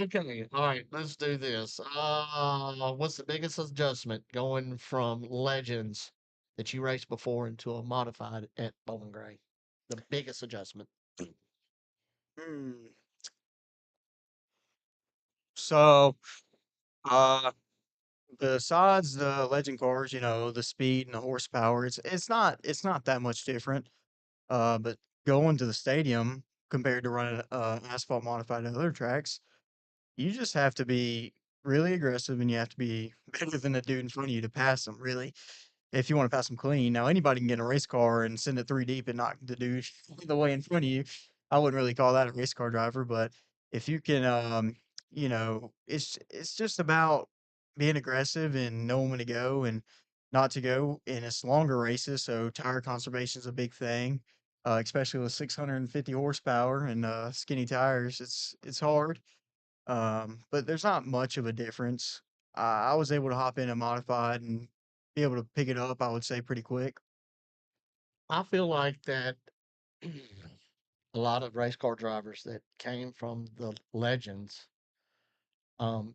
Okay, all right, let's do this. What's the biggest adjustment going from Legends that you raced before into a modified at Bowling Gray? The biggest adjustment. Hmm. So uh, besides the legend cars, the speed and the horsepower, it's not that much different. But going to the stadium compared to running asphalt modified at other tracks, you just have to be really aggressive and you have to be better than the dude in front of you to pass them, really, if you want to pass them clean. Now, anybody can get in a race car and send it three deep and knock the dude the way in front of you. I wouldn't really call that a race car driver, but if you can, it's just about being aggressive and knowing when to go and not to go. And it's longer races, so tire conservation is a big thing, especially with 650 horsepower and skinny tires. It's hard, but there's not much of a difference. I was able to hop in a modified and be able to pick it up, I would say, pretty quick. I feel like that a lot of race car drivers that came from the Legends, um,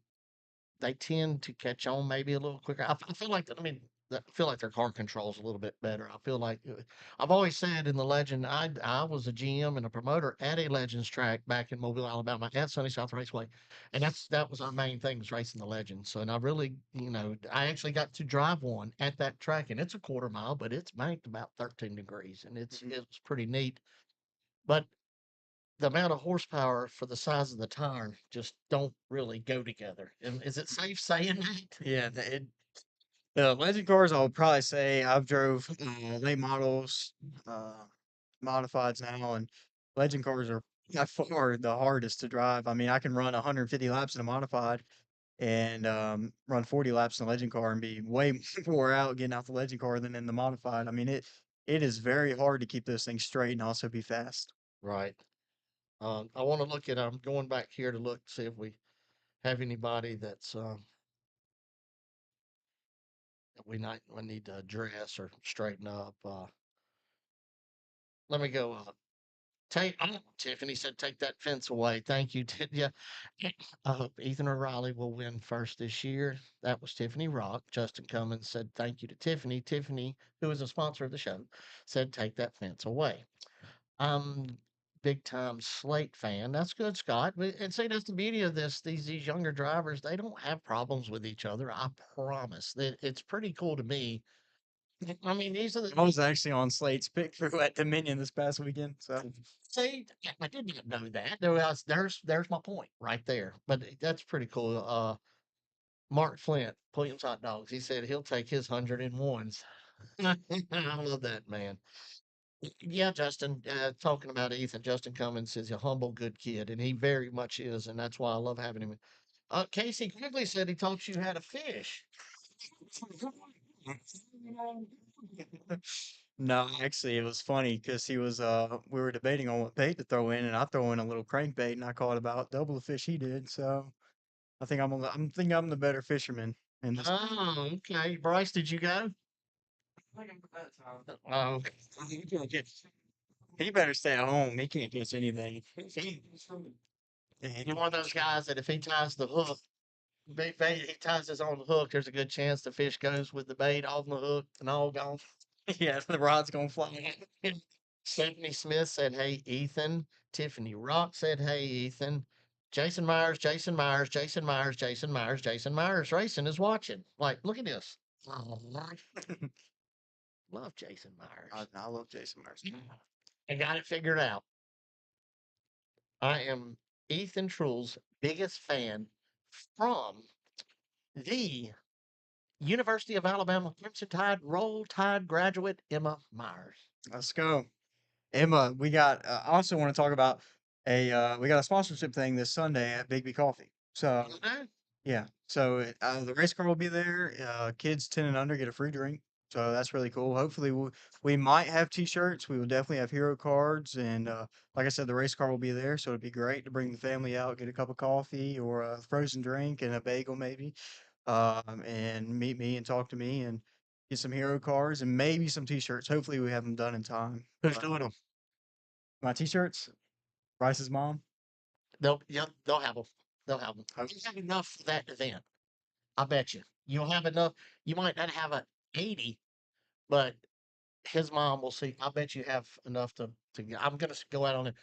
they tend to catch on maybe a little quicker. I feel like, I feel like their car controls a little bit better. I feel like I've always said in the Legend, I was a GM and a promoter at a Legends track back in Mobile, Alabama, at Sunny South Raceway, and that was our main thing was racing the Legends. So, and I really, I actually got to drive one at that track, and it's a quarter mile, but it's banked about 13 degrees, and Mhm. it's pretty neat. But the amount of horsepower for the size of the tire just don't really go together. And is it safe saying that? Yeah, the legend cars, I would probably say I've drove late models, uh, modifieds now, and legend cars are by far the hardest to drive. I mean, I can run 150 laps in a modified and run 40 laps in a legend car and be way more out getting out the legend car than in the modified. I mean, it is very hard to keep those things straight and also be fast. Right. I want to look at. I'm going back here to look see if we have anybody that's we need to address or straighten up. Let me go. Tiffany said, "Take that fence away." Thank you. Yeah, I hope Ethan O'Reilly will win first this year. That was Tiffany Rock. Justin Cummins said, "Thank you to Tiffany." Tiffany, who is a sponsor of the show, said, "Take that fence away." I'm big time Slate fan. That's good, Scott. And see, that's the beauty of this. These younger drivers, they don't have problems with each other. I promise. It's pretty cool to me. I mean, these are I the was actually on Slate's pick crew at Dominion this past weekend. So see. I did not know that. There's my point right there. But that's pretty cool. Mark Flint, Williams Hot Dogs. He said he'll take his 101s. I love that man. Yeah, Justin, talking about Ethan, Justin Cummins is a humble, good kid, and he very much is, and that's why I love having him. Casey Quigley said he taught you how to fish. no, actually, it was funny because he was we were debating on what bait to throw in, and I throw in a little crankbait, and I caught about double the fish he did. So I'm thinking I'm the better fisherman in this. Oh, okay. Bryce, did you go? Oh, okay. He better stay at home. He can't catch anything. You're one of those guys that if he ties the hook, he ties his own hook, there's a good chance the fish goes with the bait off the hook and all gone. Yeah, the rod's gonna fly. Stephanie Smith said, "Hey, Ethan." Tiffany Rock said, "Hey, Ethan." Jason Myers, Jason Myers, Jason Myers, Jason Myers, Jason Myers Racing is watching. Like, look at this. Love Jason Myers. I love Jason Myers. I got it figured out. I am Ethan Trull's biggest fan from the University of Alabama Crimson Tide Roll Tide graduate Emma Myers. Let's go. Emma, we got. I also want to talk about we got a sponsorship thing this Sunday at Bigby Coffee. So Okay. yeah, so the race car will be there. Kids 10 and under get a free drink. So that's really cool. Hopefully we might have T-shirts. We will definitely have hero cards, and like I said, the race car will be there. So it'd be great to bring the family out, get a cup of coffee or a frozen drink and a bagel maybe, and meet me and talk to me and get some hero cards and maybe some T-shirts. Hopefully we have them done in time. Who's doing them? My T-shirts, Bryce's mom. They'll have them. They'll have them. Hope- You have enough for that event. I bet you. You'll have enough. You might not have a 80, but his mom will see. I bet you have enough I'm gonna go out on it.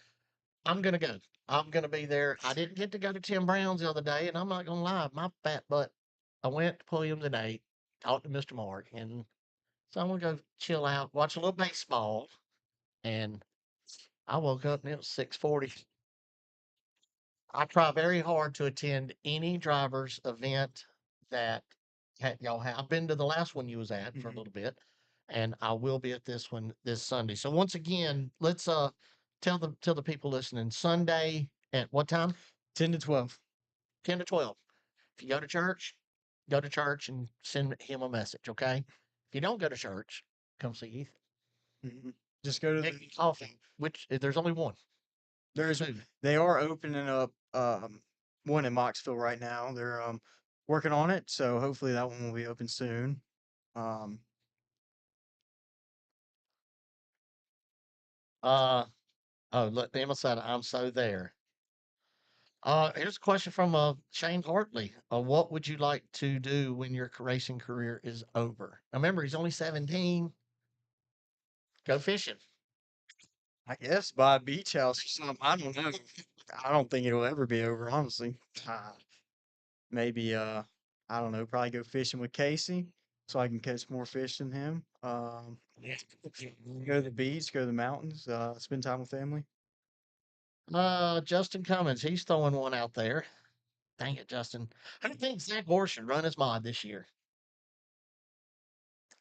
I'm gonna go. I'm gonna be there. I didn't get to go to Tim Brown's the other day, and I'm not gonna lie, my fat butt. I went to Pulliam today, talked to Mr. Mark, and so I'm gonna go chill out, watch a little baseball, and I woke up and it was 6:40. I try very hard to attend any driver's event that y'all have. I've been to the last one you was at for a Mhm. little bit, and I will be at this one this Sunday. So once again, let's tell the people listening. Sunday at what time? 10 to 12. 10 to 12. If you go to church and send him a message, okay? If you don't go to church, come see Ethan. Mhm. Just go to Make the. coffee, which there's only one. There's Two. they are opening up one in Moxville right now. They're working on it, so hopefully that one will be open soon. Um Uh oh, look, Emma said I'm so there. Here's a question from Shane Hartley. What would you like to do when your racing career is over? Now, remember, he's only 17. Go fishing. I guess buy a beach house or something. I don't know. I don't think it'll ever be over, honestly. Uh, maybe I don't know, probably go fishing with Casey so I can catch more fish than him. Go to the beach, go to the mountains, spend time with family. Justin Cummins, he's throwing one out there. Dang it, Justin. I don't think Zach Gore should run his mod this year.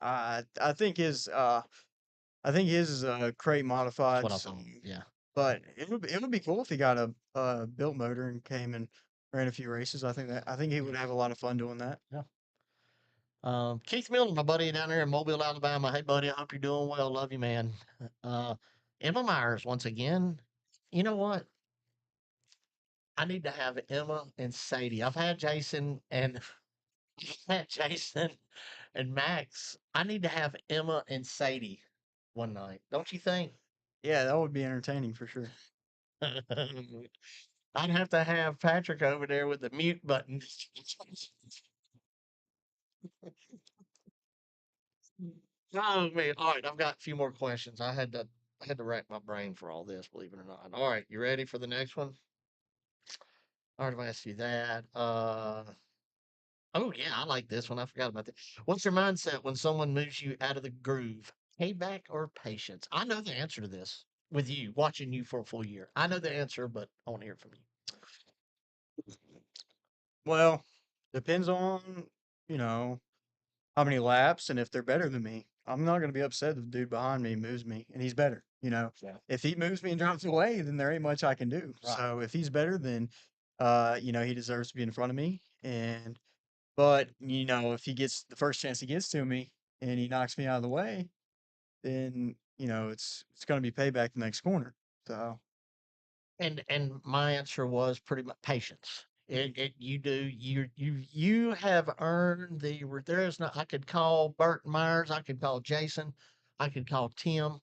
I think his is crate That's modified. what I So thought. Yeah. but it would be cool if he got a built motor and came and ran a few races. I think he would have a lot of fun doing that. Yeah. Keith Miller, my buddy down there in Mobile, Alabama. Hey, buddy, I hope you're doing well. Love you, man. Emma Myers, once again. You know what? I need to have Emma and Sadie. I've had Jason and I've had Jason And Max, I need to have Emma and Sadie one night. Don't you think? Yeah, that would be entertaining for sure. I'd have to have Patrick over there with the mute button. Oh man! All right, I've got a few more questions. I had to rack my brain for all this, believe it or not. All right, you ready for the next one? All right, I'll ask you that. Oh yeah, I like this one. I forgot about that. What's your mindset when someone moves you out of the groove? Payback or patience? I know the answer to this with you, watching you for a full year. I know the answer, but I want to hear it from you. Well, depends on, you know, how many laps and if they're better than me. I'm not gonna be upset if the dude behind me moves me and he's better, you know. Yeah. If he moves me and drops away, then there ain't much I can do. Right. So if he's better, then he deserves to be in front of me. And but if he gets the first chance he gets to me and he knocks me out of the way, then it's gonna be payback the next corner. So And my answer was pretty much patience. You have earned there is no I could call Burt Myers, I could call Jason, I could call Tim,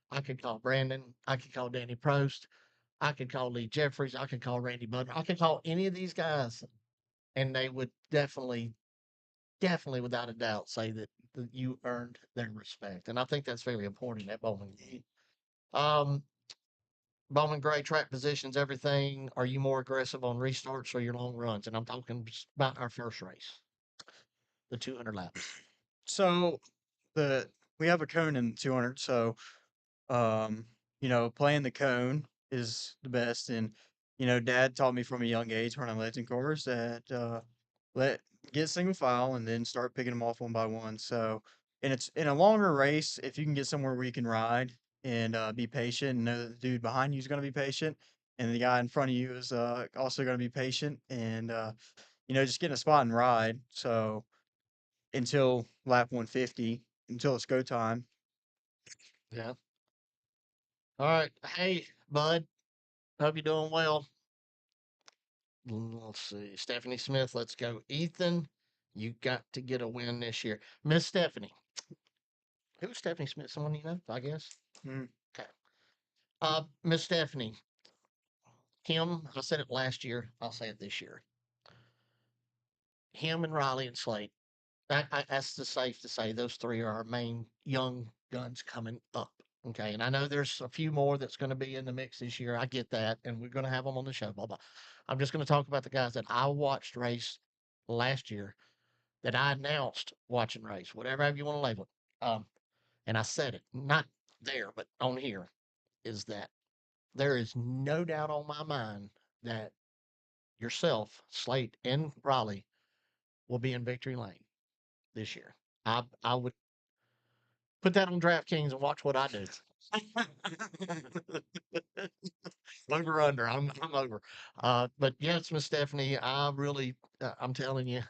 I could call Brandon, I could call Danny Prost, I could call Lee Jeffries, I could call Randy Butler, I could call any of these guys, and they would definitely without a doubt say that you earned their respect. And I think that's very important at Bowman Gray. Um, Bowman Gray track positions, everything. Are you more aggressive on restarts or your long runs? And I'm talking about our first race, the 200 laps. so the we have a cone in 200, so playing the cone is the best. And Dad taught me from a young age when I lived in cars that let get single file and then start picking them off one by one. So, and it's in a longer race, if you can get somewhere where you can ride and be patient and know that the dude behind you is going to be patient and the guy in front of you is also going to be patient and just get in a spot and ride. So until lap 150, until it's go time. Yeah. All right. Hey, bud. Hope you're doing well. Let's see. Stephanie Smith, let's go. Ethan, you got to get a win this year. Miss Stephanie. Who's Stephanie Smith? Someone you know, I guess. Mm. Okay. Miss Stephanie, him, I said it last year. I'll say it this year. Him and Riley and Slate. That's the safe to say those three are our main young guns coming up. Okay. And I know there's a few more that's going to be in the mix this year. I get that. And we're going to have them on the show. Blah, blah. I'm just going to talk about the guys that I watched race last year that I announced watching race, whatever you want to label it. And I said it, not there, but on here, is that there is no doubt on my mind that yourself, Slate, and Raleigh will be in victory lane this year. I would put that on DraftKings and watch what I do. Over under. I'm over. But yes, Miss Stephanie, I really I'm telling you,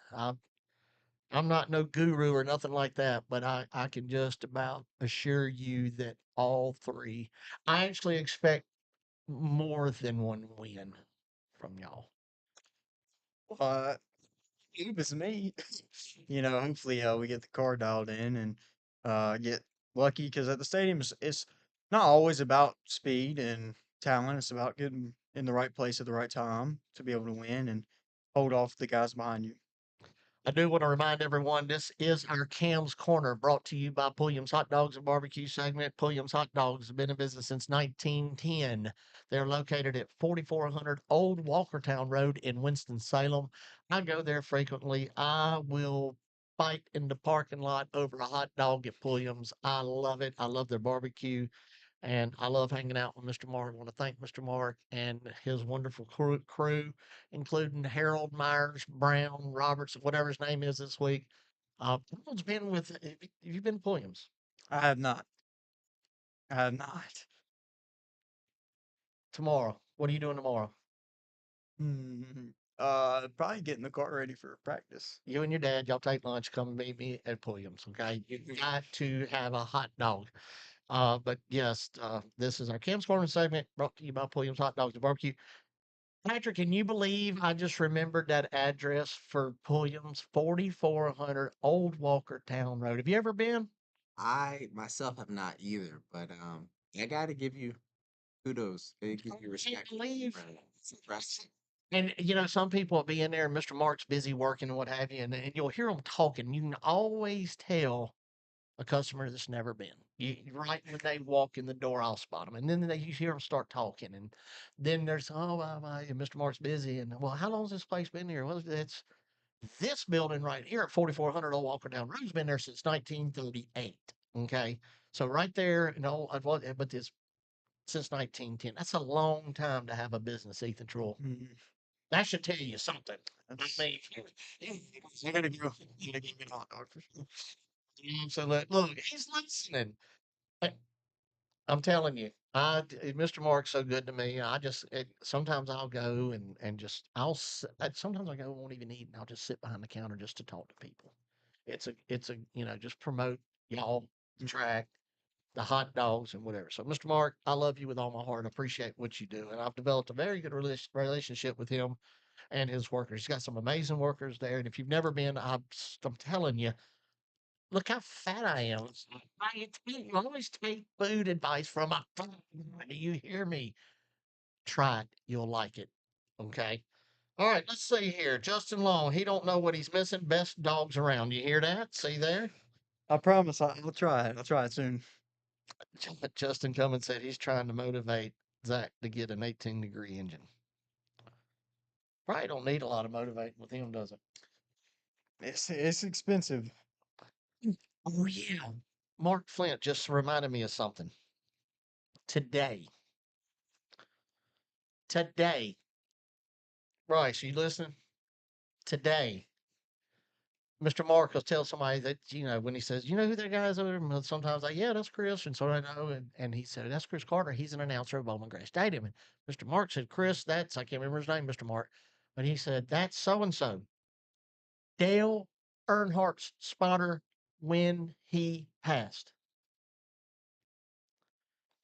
I'm not no guru or nothing like that, but I can just about assure you that all three I actually expect more than one win from y'all. Uh, it was me. Hopefully we get the car dialed in and get lucky because at the stadium it's not always about speed and talent. It's about getting in the right place at the right time to be able to win and hold off the guys behind you. I do want to remind everyone this is our Cam's Corner brought to you by Pulliam's Hot Dogs and Barbecue segment. Pulliam's Hot Dogs have been in business since 1910. They're located at 4400 Old Walkertown Road in Winston-Salem. I go there frequently. I will fight in the parking lot over a hot dog at Pulliam's. I love it. I love their barbecue. And I love hanging out with Mr. Mark. I want to thank Mr. Mark and his wonderful crew, including Harold Myers, Brown, Roberts, whatever his name is this week. Harold's been with, have you been to Williams? I have not. I have not. Tomorrow. What are you doing tomorrow? Hmm. Probably getting the car ready for practice. You and your dad, y'all take lunch, come meet me at Williams, okay? You got to have a hot dog. But yes, this is our Cam's Corner segment brought to you by Williams Hot Dogs and Barbecue. Patrick, can you believe I just remembered that address for Pulliam's 4400 Old Walker Town Road? Have you ever been? I myself have not either, but I gotta give you kudos. I give I you can't respect. believe. It's impressive. And some people will be in there, and Mr. Mark's busy working and what have you, and you'll hear them talking. You can always tell a customer that's never been. Right when they walk in the door, I'll spot them, and then you hear them start talking, and then there's Mr. Mark's busy, and well, how long's this place been here? Well, it's this building right here at 4400 Old Walker Down Road's been there since 1938. Okay, so right there, but it's since 1910. That's a long time to have a business, Ethan Trull. Mhm. That should tell you something. I That's mean, I gotta go. I gotta get me a hot dog for sure. so look, he's listening. I- I'm telling you, Mr. Mark's so good to me. Sometimes I'll go and just sometimes I go won't even eat and I'll just sit behind the counter just to talk to people. It's a just promote y'all the Mhm. track, the hot dogs and whatever. So Mr. Mark, I love you with all my heart. I appreciate what you do, and I've developed a very good relationship with him and his workers. He's got some amazing workers there, and if you've never been, I'm telling you, look how fat I am. You always take food advice from a fat guy. Do you hear me? Try it. You'll like it. Okay. All right. Let's see here. Justin Long. He don't know what he's missing. Best dogs around. You hear that? See there? I promise I'll try it. I'll try it soon. Justin Cummins said he's trying to motivate Zach to get an 18-degree engine. Probably don't need a lot of motivating with him, does it? It's expensive. Oh yeah. Mark Flint just reminded me of something. Today. Today. Bryce, you listening? Today. Mr. Mark will tell somebody that, when he says, who that guy is over there? And sometimes yeah, that's Chris. And so I know. And he said, that's Chris Carter. He's an announcer of Bowman Gray Stadium. And Mr. Mark said, Chris, I can't remember his name, Mr. Mark. But he said, that's so and so. Dale Earnhardt's spotter when he passed.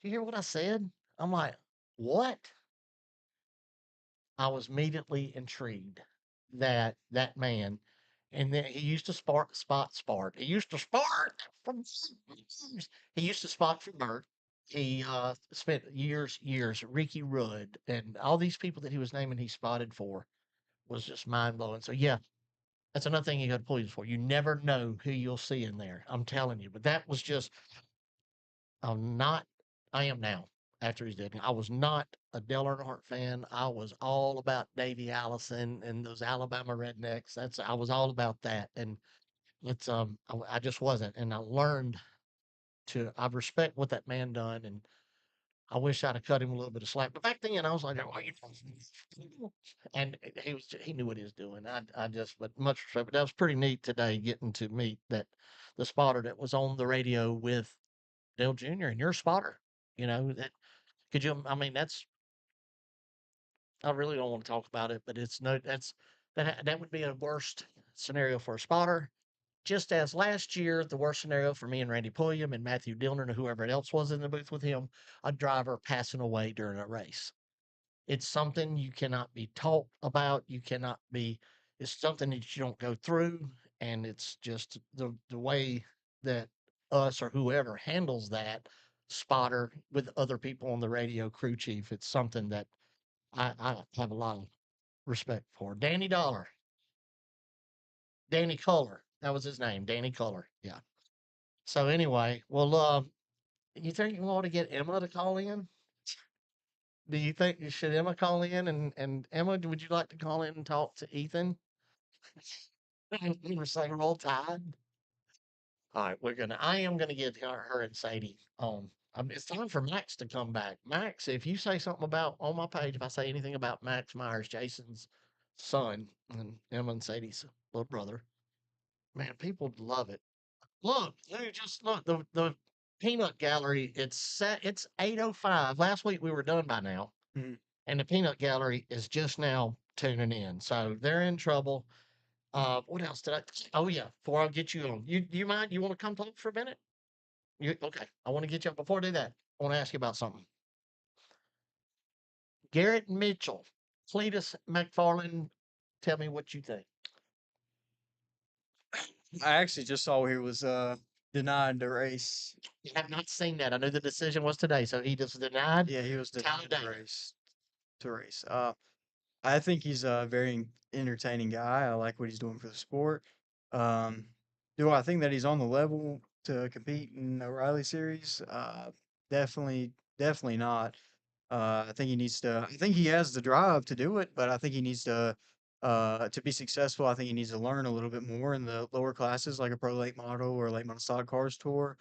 Did you hear what I said? I'm like, what? I was immediately intrigued that that man, and then he used to spot. He used to spot from. He used to spot for Bert. He spent years. Ricky Rudd and all these people that he was naming he spotted for was just mind blowing. So yeah, that's another thing you got to please for. You never know who you'll see in there. I'm telling you. But that was just I'm not. I am now. After he's dead, I was not a Dale Earnhardt fan. I was all about Davy Allison and those Alabama rednecks. I was all about that, and I just wasn't. And I learned I respect what that man done, and I wish I'd have cut him a little bit of slack. But back then, I was like, "Why you?" And he knew what he was doing. But much respect. But that was pretty neat today, getting to meet the spotter that was on the radio with Dale Jr. and you're a spotter. That could you? I mean, I really don't want to talk about it, but it's no, that would be a worst scenario for a spotter. Just as last year, the worst scenario for me and Randy Pulliam and Matthew Dillner and whoever else was in the booth with him, a driver passing away during a race. It's something you cannot be taught about. It's something that you don't go through. And it's just the way that us or whoever handles that spotter with other people on the radio, crew chief, it's something that I have a lot of respect for. Danny Dollar, Danny Culler, that was his name, Danny Culler. Yeah. So anyway, well, you think you want to get Emma to call in? Do you think should Emma call in and Emma, would you like to call in and talk to Ethan? We were saying roll tide. All right, I am gonna get her and Sadie on. It's time for Max to come back. Max, if you say something about on my page, if I say anything about Max Myers, Jason's son, and Emma and Sadie's little brother, man, people love it. Look, just look the peanut gallery. It's 8:05. Last week we were done by now. Mhm. And the peanut gallery is just now tuning in. So they're in trouble. What else did I? Oh yeah, before I get you on, do you mind? You want to come talk for a minute? Okay? I want to get you up. Before I do that, I want to ask you about something. Garrett Mitchell. Cletus McFarland, tell me what you think. I actually just saw he was denied the race. You have not seen that. I knew the decision was today, so he just denied Yeah, he was denied the Talladega. race to race. I think he's a very entertaining guy. I like what he's doing for the sport. Um, do I think that he's on the level to compete in O'Reilly Series? Definitely not. I think he needs to. I think he has the drive to do it, but I think he needs to be successful. I think he needs to learn a little bit more in the lower classes, like a pro late model or late model stock cars tour,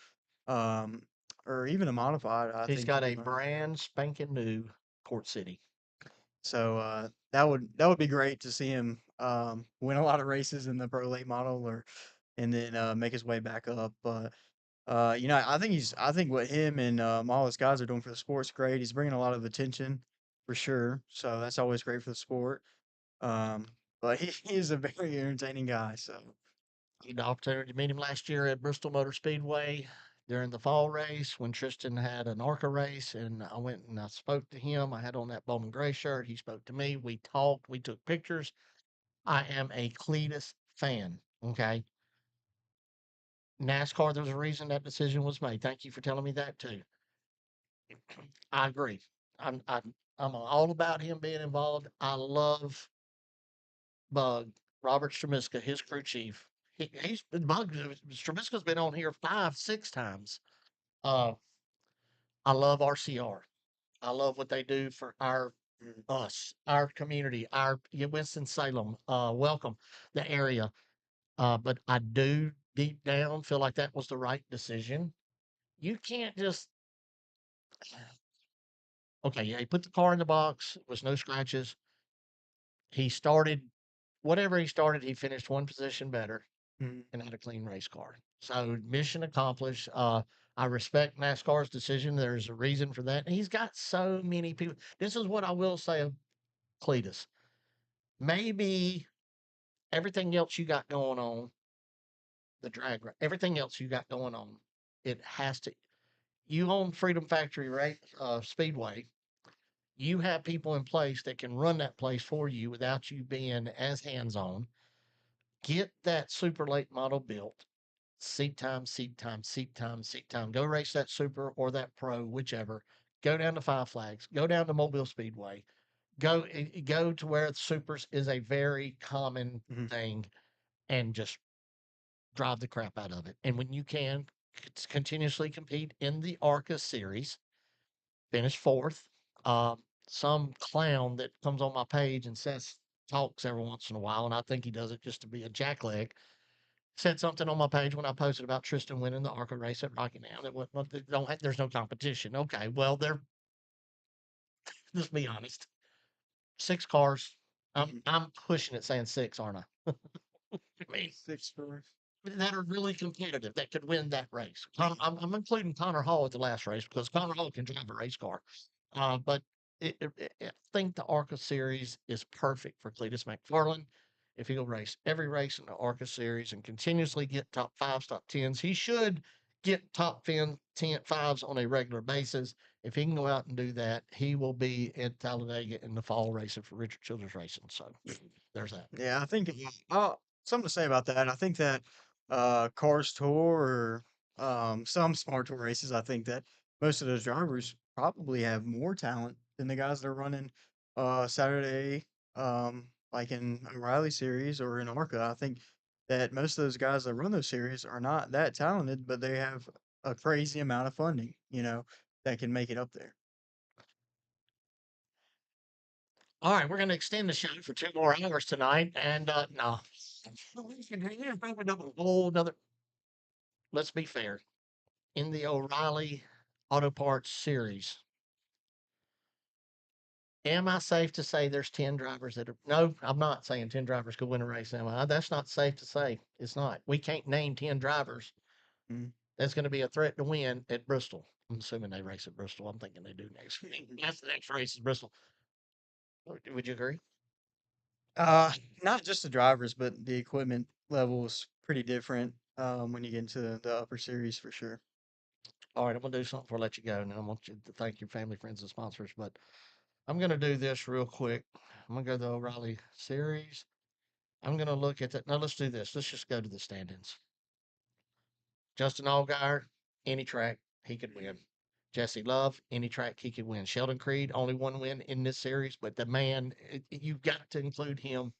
um, or even a modified. I He's think he got a can learn. brand spanking new Port City. So that would be great to see him win a lot of races in the pro late model, or and then make his way back up. But I think what him and all his guys are doing for the sport's great. He's bringing a lot of attention for sure. So that's always great for the sport. Um, but he is a very entertaining guy. So I had the opportunity to meet him last year at Bristol Motor Speedway during the fall race when Tristan had an ARCA race, and I went and I spoke to him. I had on that Bowman Gray shirt. He spoke to me. We talked. We took pictures. I am a Cletus fan. Okay. NASCAR, there's a reason that decision was made. Thank you for telling me that too. I agree. I'm all about him being involved. I love Bug, Robert Stramiska, his crew chief. He's been Bug. Stramiska's been on here 5, 6 times. Uh, I love RCR. I love what they do for mm, our community, our Winston Salem. Welcome the area. But I do deep down feel like that was the right decision. You can't just okay. Yeah, he put the car in the box. Was no scratches. He started whatever he started. He finished one position better mm, and had a clean race car. So mission accomplished. I respect NASCAR's decision. There's a reason for that. And he's got so many people. This is what I will say of Cletus. Maybe everything else you got going on, the everything else you got going on, it has to. You own Freedom Factory, right? Speedway. You have people in place that can run that place for you without you being as hands on. Get that super late model built. Seat time, seat time, seat time, seat time. Go race that super or that pro, whichever. Go down to Five Flags. Go down to Mobile Speedway. Go to where the supers is a very common mm. thing, and just drive the crap out of it. And when you can, continuously compete in the ARCA series. Finish fourth. Some clown that comes on my page and says talks every once in a while, and I think he does it just to be a jackleg. Said something on my page when I posted about Tristan winning the ARCA race at Rocky Mountain. It was, well, there's no competition. Okay, well, let's be honest. 6 cars. Mhm. I'm pushing it saying six, aren't I? I mean, 6 cars. that are really competitive that could win that race. I'm including Connor Hall at the last race because Connor Hall can drive a race car. But I think the ARCA series is perfect for Cletus McFarland. If he'll race every race in the ARCA series and continuously get top fives, top tens, he should get top 10 fives on a regular basis. If he can go out and do that, he will be at Talladega in the fall racing for Richard Childress Racing. So there's that. Yeah, I think something to say about that. I think that Cars Tour or some Smart Tour races, I think that most of those drivers probably have more talent than the guys that are running Saturday, like in O'Reilly series or in ARCA. I think that most of those guys that run those series are not that talented, but they have a crazy amount of funding, that can make it up there. All right, we're going to extend the show for 2 more hours tonight. And no, whole another. Let's be fair. In the O'Reilly Auto Parts series, am I safe to say there's 10 drivers that are? No, I'm not saying 10 drivers could win a race. Am I? That's not safe to say. It's not. We can't name 10 drivers Mhm. that's going to be a threat to win at Bristol. I'm assuming they race at Bristol. I'm thinking they do next week. That's the next race is Bristol. Would you agree? Uh, Not just the drivers, but the equipment level is pretty different when you get into the upper series for sure. All right, I'm gonna do something before I let you go, and then I want you to thank your family, friends, and sponsors. But I'm going to do this real quick. I'm going to go to the O'Reilly series. I'm going to look at that. Now, let's do this. Let's just go to the standings. Justin Allgaier, any track, he could win. Jesse Love, any track, he could win. Sheldon Creed, only one win in this series, but the man, you've got to include him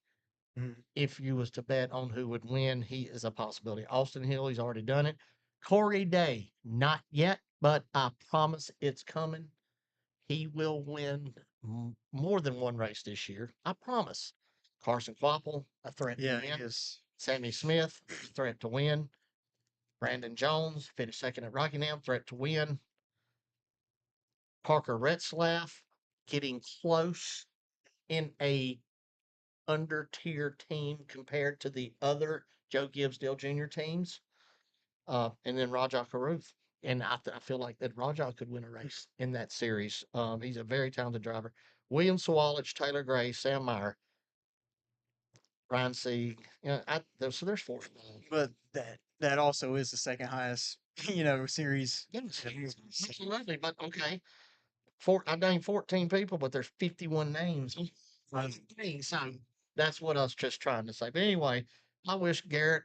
Mhm. if you was to bet on who would win. He is a possibility. Austin Hill, he's already done it. Corey Day, not yet, but I promise it's coming. He will win more than one race this year. I promise. Carson Kvapil, a threat to Yeah, he win. is. Sammy Smith, threat to win. Brandon Jones finished second at Rockingham, threat to win. Parker Retzlaff getting close in a under tier team compared to the other Joe Gibbs Dale Jr. teams. And then Rajah Caruth. And I feel like that Rajah could win a race in that series. He's a very talented driver. William Sawalich, Taylor Gray, Sam Meyer, Ryan Sieg. So there's four. But that also is the second highest, series. Yes, absolutely. But okay, I named 14 people, but there's 51 names. So that's what I was just trying to say. But anyway, I wish Garrett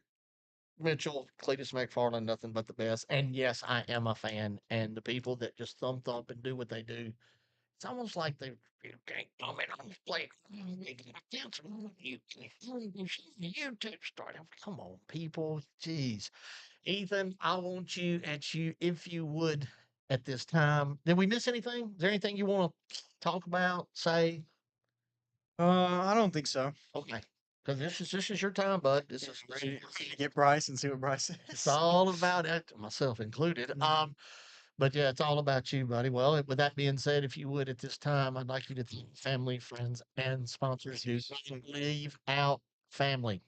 Mitchell, Cletus McFarland, nothing but the best. And yes, I am a fan. And the people that just thump and do what they do, it's almost like they can't come in on the play. YouTube start. Come on, people. Jeez. Ethan, I want you if you would at this time. Did we miss anything? Is there anything you want to talk about, say? I don't think so. Okay. Because this is your time, bud. This Yeah, is we should get Bryce and see what Bryce it's says. all about it, myself included. Mhm. But yeah, it's all about you, buddy. Well, with that being said, if you would at this time, I'd like you to thank family, friends, and sponsors. Do not leave out family.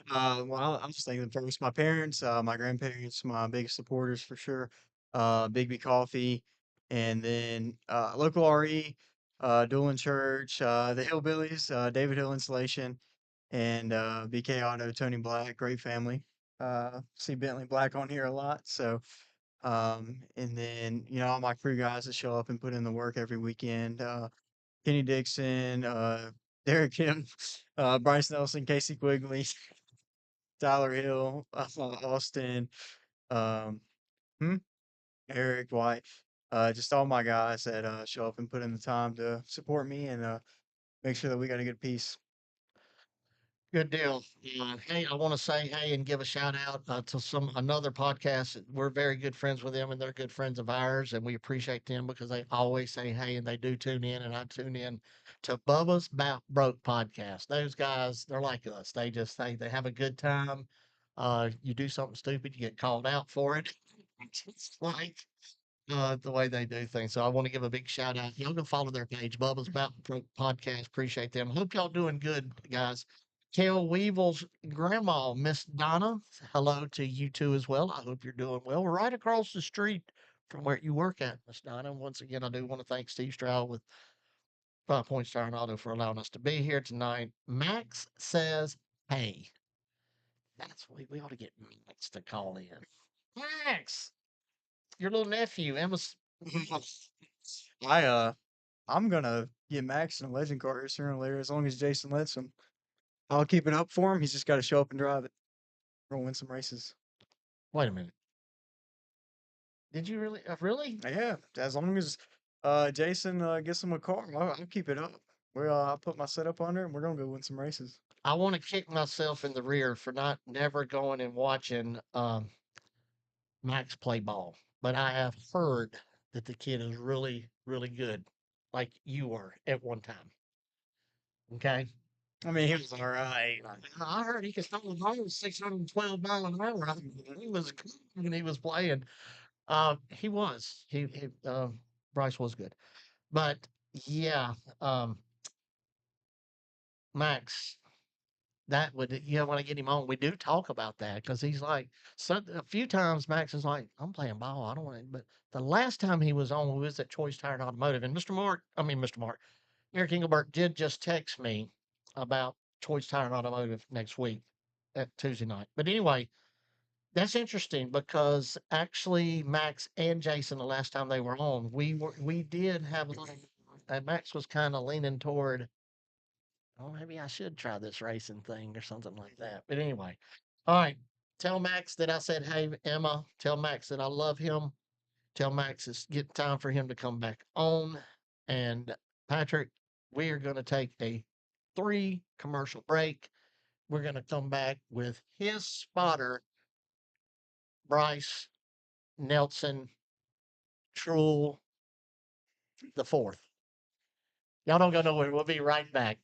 Well, I'm just thinking first, my parents, my grandparents, my biggest supporters for sure. Bigby Coffee, and then local RE, Doolin Church, the Hillbillies, David Hill Installation, and BK Auto, Tony Black, great family. See Bentley Black on here a lot, so and then all my crew guys that show up and put in the work every weekend. Kenny Dixon, Derek Kim, Bryce Nelson, Casey Quigley, Tyler Hill, Austin, um, hmm, Eric White, just all my guys that show up and put in the time to support me and make sure that we got a good piece. Good deal. Hey, I want to say hey and give a shout out to another podcast. We're very good friends with them, and they're good friends of ours, and we appreciate them because they always say hey, and they do tune in, and I tune in to Bubba's About Broke podcast. Those guys, they're like us. They just they have a good time. You do something stupid, you get called out for it. Just like the way they do things. So I want to give a big shout out. Y'all go follow their page, Bubba's About Broke podcast. Appreciate them. Hope y'all doing good, guys. Kel Weevil's grandma, Miss Donna. Hello to you too as well. I hope you're doing well. We're right across the street from where you work at, Miss Donna. Once again, I do want to thank Steve Stroud with 5 Point Star and Auto for allowing us to be here tonight. Max says, hey, that's we ought to get Max to call in. Max, your little nephew, Emma's. I I'm gonna get Max in a legend car here sooner or later as long as Jason lets him. I'll keep it up for him. He's just got to show up and drive it. We're gonna win some races. Wait a minute. Did you really? Really? Yeah, as long as Jason gets him a car, I'll keep it up. I'll put my setup on there and we're gonna go win some races. I want to kick myself in the rear for not never going and watching Max play ball, but I have heard that the kid is really, really good, like you were at one time. Okay. I mean, he was all right. I heard he could throw the ball 612 mile an hour. He was good when he was playing. He was. Bryce was good, but yeah, um, Max. That would when I get him on, we do talk about that because he's like, a few times Max is like, I'm playing ball. I don't want to. But the last time he was on, we was at Choice Tire and Automotive. And Mr. Mark, Eric Engelbert did just text me about Choice Tire and Automotive next week at Tuesday night. But anyway, that's interesting because actually Max and Jason, the last time they were on, we did have a little and Max was kind of leaning toward, oh, maybe I should try this racing thing or something like that. But anyway, all right. Tell Max that I said, hey, Emma, tell Max that I love him. Tell Max it's get time for him to come back on. And Patrick, we are going to take a 3 commercial break. We're going to come back with his spotter, Bryce Nelson Truel the fourth. Y'all don't go nowhere. We'll be right back.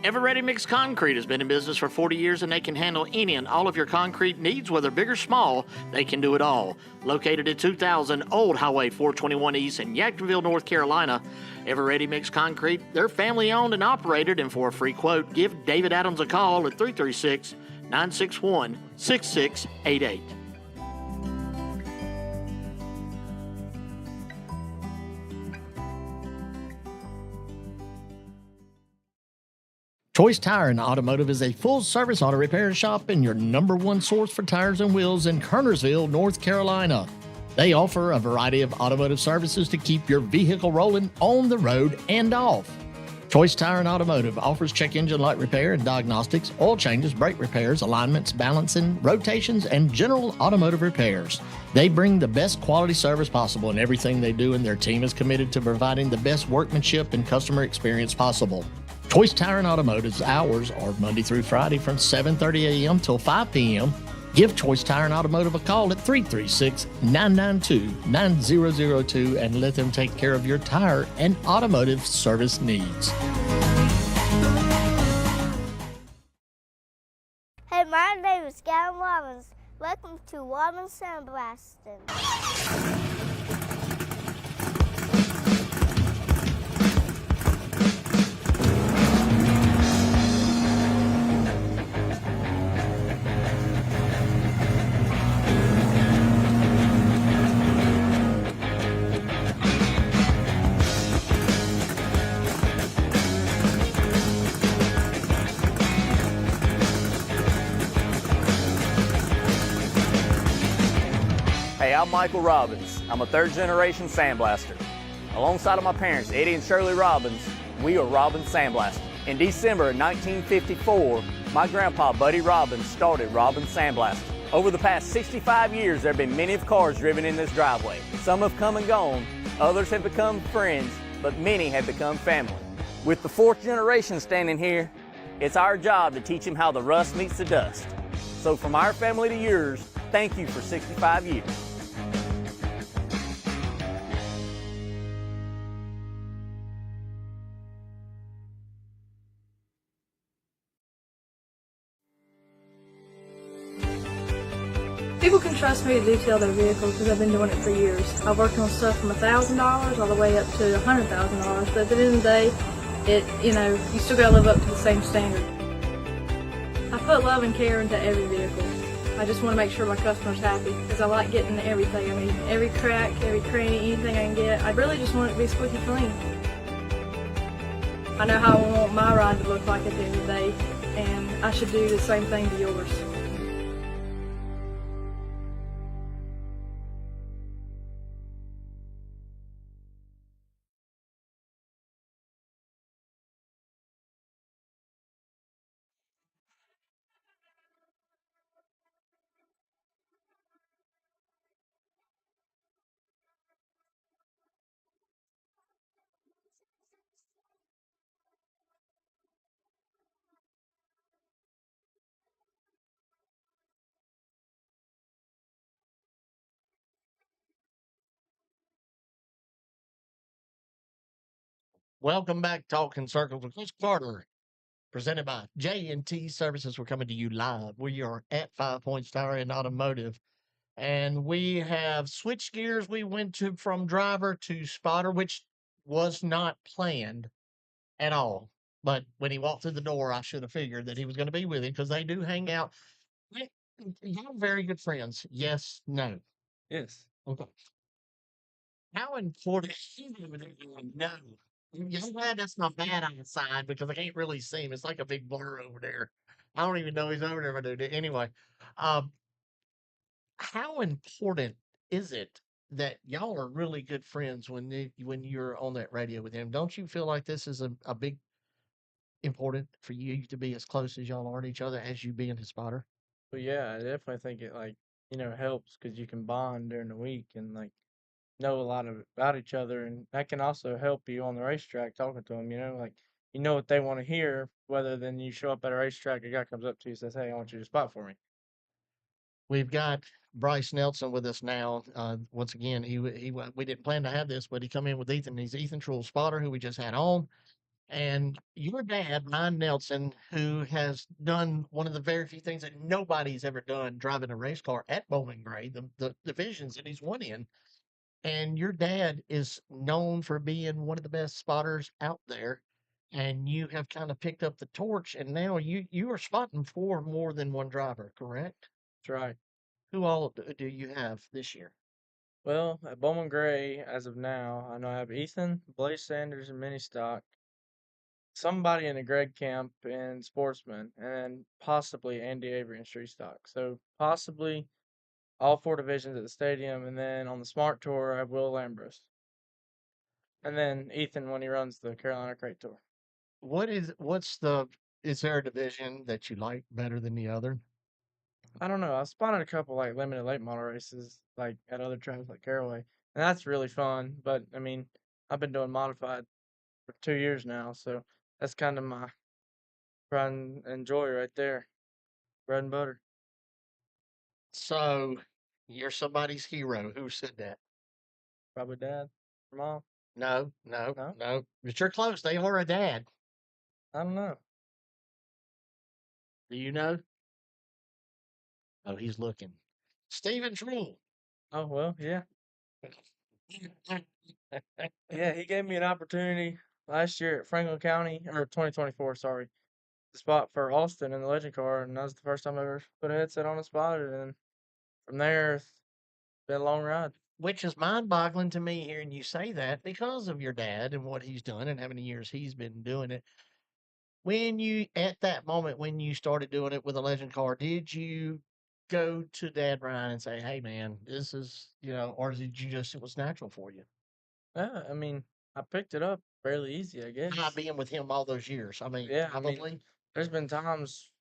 Ever Ready Mix Concrete has been in business for 40 years and they can handle any and all of your concrete needs, whether big or small. They can do it all. Located at 2000 Old Highway 421 East in Yadkinville, North Carolina, Ever Ready Mix Concrete, they're family owned and operated. And for a free quote, give David Adams a call at 336 961 6688. Choice Tire and Automotive is a full-service auto repair shop and your #1 source for tires and wheels in Kernersville, North Carolina. They offer a variety of automotive services to keep your vehicle rolling on the road and off. Choice Tire and Automotive offers check engine light repair and diagnostics, oil changes, brake repairs, alignments, balancing, rotations, and general automotive repairs. They bring the best quality service possible in everything they do, and their team is committed to providing the best workmanship and customer experience possible. Choice Tire and Automotive's hours are Monday through Friday from 7:30 a.m. till 5 p.m. Give Choice Tire and Automotive a call at 336-992-9002 and let them take care of your tire and automotive service needs. Hey, my name is Gavin Robbins. Welcome to Robbins Sandblasting. Hey, I'm Michael Robbins. I'm a third-generation sandblaster. Alongside of my parents, Eddie and Shirley Robbins, we are Robbins Sandblasting. In December of 1954, my grandpa, Buddy Robbins, started Robbins Sandblasting. Over the past 65 years, there have been many of cars driven in this driveway. Some have come and gone, others have become friends, but many have become family. With the 4th generation standing here, it's our job to teach them how the rust meets the dust. So from our family to yours, thank you for 65 years. People can trust me to detail their vehicles because I've been doing it for years. I've worked on stuff from $1,000 all the way up to $100,000, but at the end of the day, you still gotta live up to the same standard. I put love and care into every vehicle. I just want to make sure my customer's happy because I like getting everything. I mean, every crack, every cranny, anything I can get. I really just want it to be squeaky clean. I know how I want my ride to look like at the end of the day, and I should do the same thing to yours. Welcome back, Talking Circles with Chris Carter, presented by J&T Services. We're coming to you live. We are at 5 Points Tire and Automotive, and we have switched gears. We went from driver to spotter, which was not planned at all. But when he walked through the door, I should have figured that he was going to be with him because they do hang out. Y'all very good friends. Yes, no. Yes. Okay. How important no. I'm glad that's not bad outside because I can't really see him. It's like a big blur over there. I don't even know he's over there, my dude. Anyway, how important is it that y'all are really good friends when you're on that radio with him. Don't you feel like this is a big important for you to be as close as y'all are to each other as you being his spotter? But yeah, I definitely think it like helps because you can bond during the week and like know a lot about each other, and that can also help you on the racetrack talking to them. Like you know what they want to hear, whether then you show up at a racetrack, a guy comes up to you and says, "Hey, I want you to spot for me." We've got Bryce Nelson with us now. Once again, we didn't plan to have this, but he come in with Ethan. He's Ethan Truel Spotter, who we just had on. And your dad, Ryan Nelson, who has done one of the very few things that nobody's ever done, driving a race car at Bowling Gray, the divisions that he's won in. And your dad is known for being one of the best spotters out there. And you have kind of picked up the torch, and now you are spotting for more than one driver, correct? That's right. Who all do you have this year? Well, at Bowman Gray, as of now, I know I have Ethan, Blaze Sanders, and Mini Stock, somebody in the Greg Camp and Sportsman, and then possibly Andy Avery in Street Stock. So possibly all four divisions at the stadium, and then on the Smart Tour, I have Will Lambros. And then Ethan when he runs the Carolina Crate Tour. Is there a division that you like better than the other? I don't know. I've spotted a couple like limited late model races like at other tracks like Caraway, and that's really fun. But I mean, I've been doing modified for 2 years now, so that's kind of my pride and joy right there, bread and butter. So you're somebody's hero. Who said that? Probably dad, or mom. No, no, No, no. But you're close. They are a dad. I don't know. Do you know? Oh, he's looking. Stephen Truel. Oh well, yeah, yeah. He gave me an opportunity last year at Franklin County or 2024. Sorry, the spot for Austin in the Legend car, and that was the first time I ever put a headset on a spotter. And from there, it's been a long ride. Which is mind-boggling to me hearing you say that because of your dad and what he's done and how many years he's been doing it. At that moment when you started doing it with a Legend car, did you go to Dad Ryan and say, "Hey, man, this is," or did you just it was natural for you? Yeah, I mean, I picked it up fairly easy, I Not guess. being with him all those years. I mean, Yeah, I mean, probably. there's been times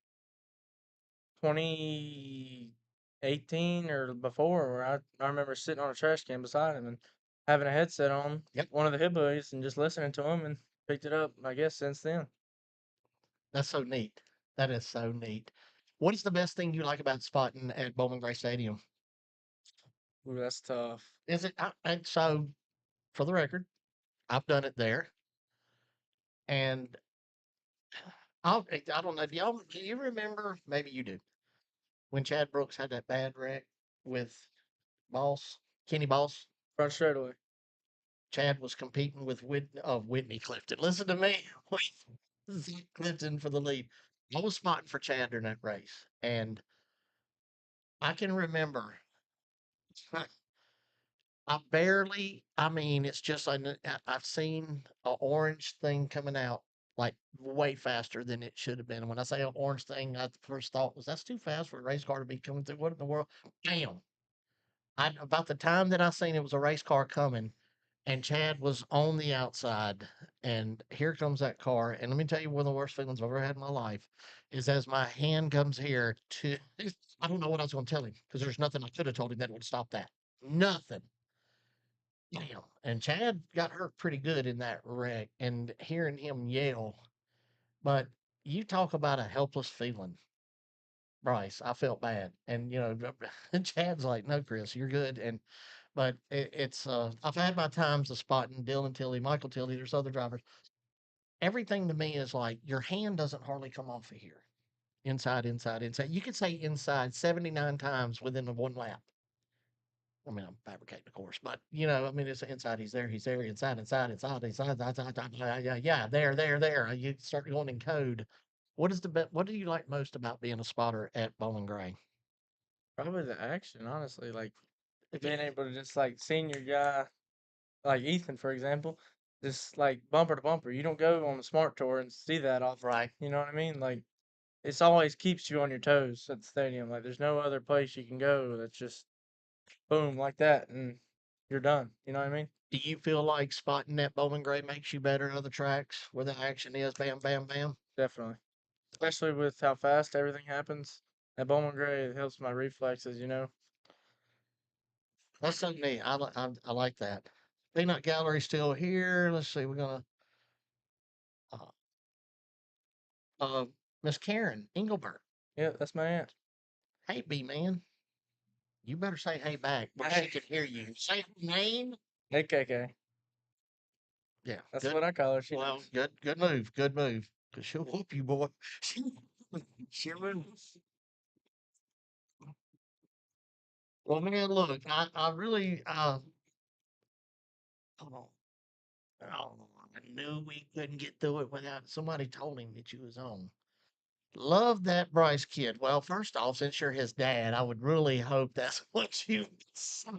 2018 or before where I remember sitting on a trash can beside him and having a headset on, Yep. one of the hip buoys, and just listening to him and picked it up, I guess, since then. That's so neat. That is so neat. What is the best thing you like about spotting at Bowman Gray Stadium? Ooh, that's tough. Is it? And so, for the record, I've done it there, and I don't know if y'all do you remember? Maybe you do when Chad Brooks had that bad wreck with Kenny Boss. Front straightaway. Chad was competing with Whitney Clifton. Listen to me, Zach Clifton for the lead. I was spotting for Chad during that race, and I can remember. I mean, it's just I've seen a orange thing coming out like way faster than it should have been. When I say an orange thing, I first thought was that's too fast for a race car to be coming through. What in the world? Damn. About the time that I seen it was a race car coming and Chad was on the outside and here comes that car. And let me tell you, one of the worst feelings I've ever had in my life is as my hand comes here to, I don't know what I was going to tell him because there's nothing I could have told him that would stop that. Nothing. Damn. And Chad got hurt pretty good in that wreck and hearing him yell. But you talk about a helpless feeling, Bryce. I felt bad. And, Chad's like, no, Chris, you're good. But I've had my times of spotting Dylan Tilley, Michael Tilley, there's other drivers. Everything to me is like your hand doesn't hardly come off of here. Inside, inside, inside. You could say inside 79 times within the one lap. I mean, I'm fabricating, of course, but I mean, it's inside. He's there. Inside, inside, inside, inside. Yeah, there. You start going in code. What do you like most about being a spotter at Bowling Gray? Probably the action, honestly. Like If being it, able to just like seeing your guy, like Ethan, for example, just like bumper to bumper. You don't go on the Smart Tour and see that often. right. You know what I mean? Like it's always keeps you on your toes at the stadium. Like there's no other place you can go that's just boom like that. And you're done. You know what I mean? Do you feel like spotting at Bowman Gray makes you better at other tracks where the action is bam, bam, bam? Definitely. Especially with how fast everything happens. At Bowman Gray, it helps my reflexes, you know? That's so neat. I like that. Peanut Gallery still here. Let's see. We're gonna uh, uh Miss Karen Engelbert. Yeah, that's my aunt. Hey, B man. You better say hey back where Hey. she can hear you. Say her name. Hey, KK. Yeah. That's Good. what I call her. She Well, knows. good move. Good move. Cause she'll whoop you, boy. She will. Well, man, look, I really oh, oh, I knew we couldn't get through it without somebody told him that you was on. Love that Bryce kid. Well, first off, since you're his dad, I would really hope that's what you say.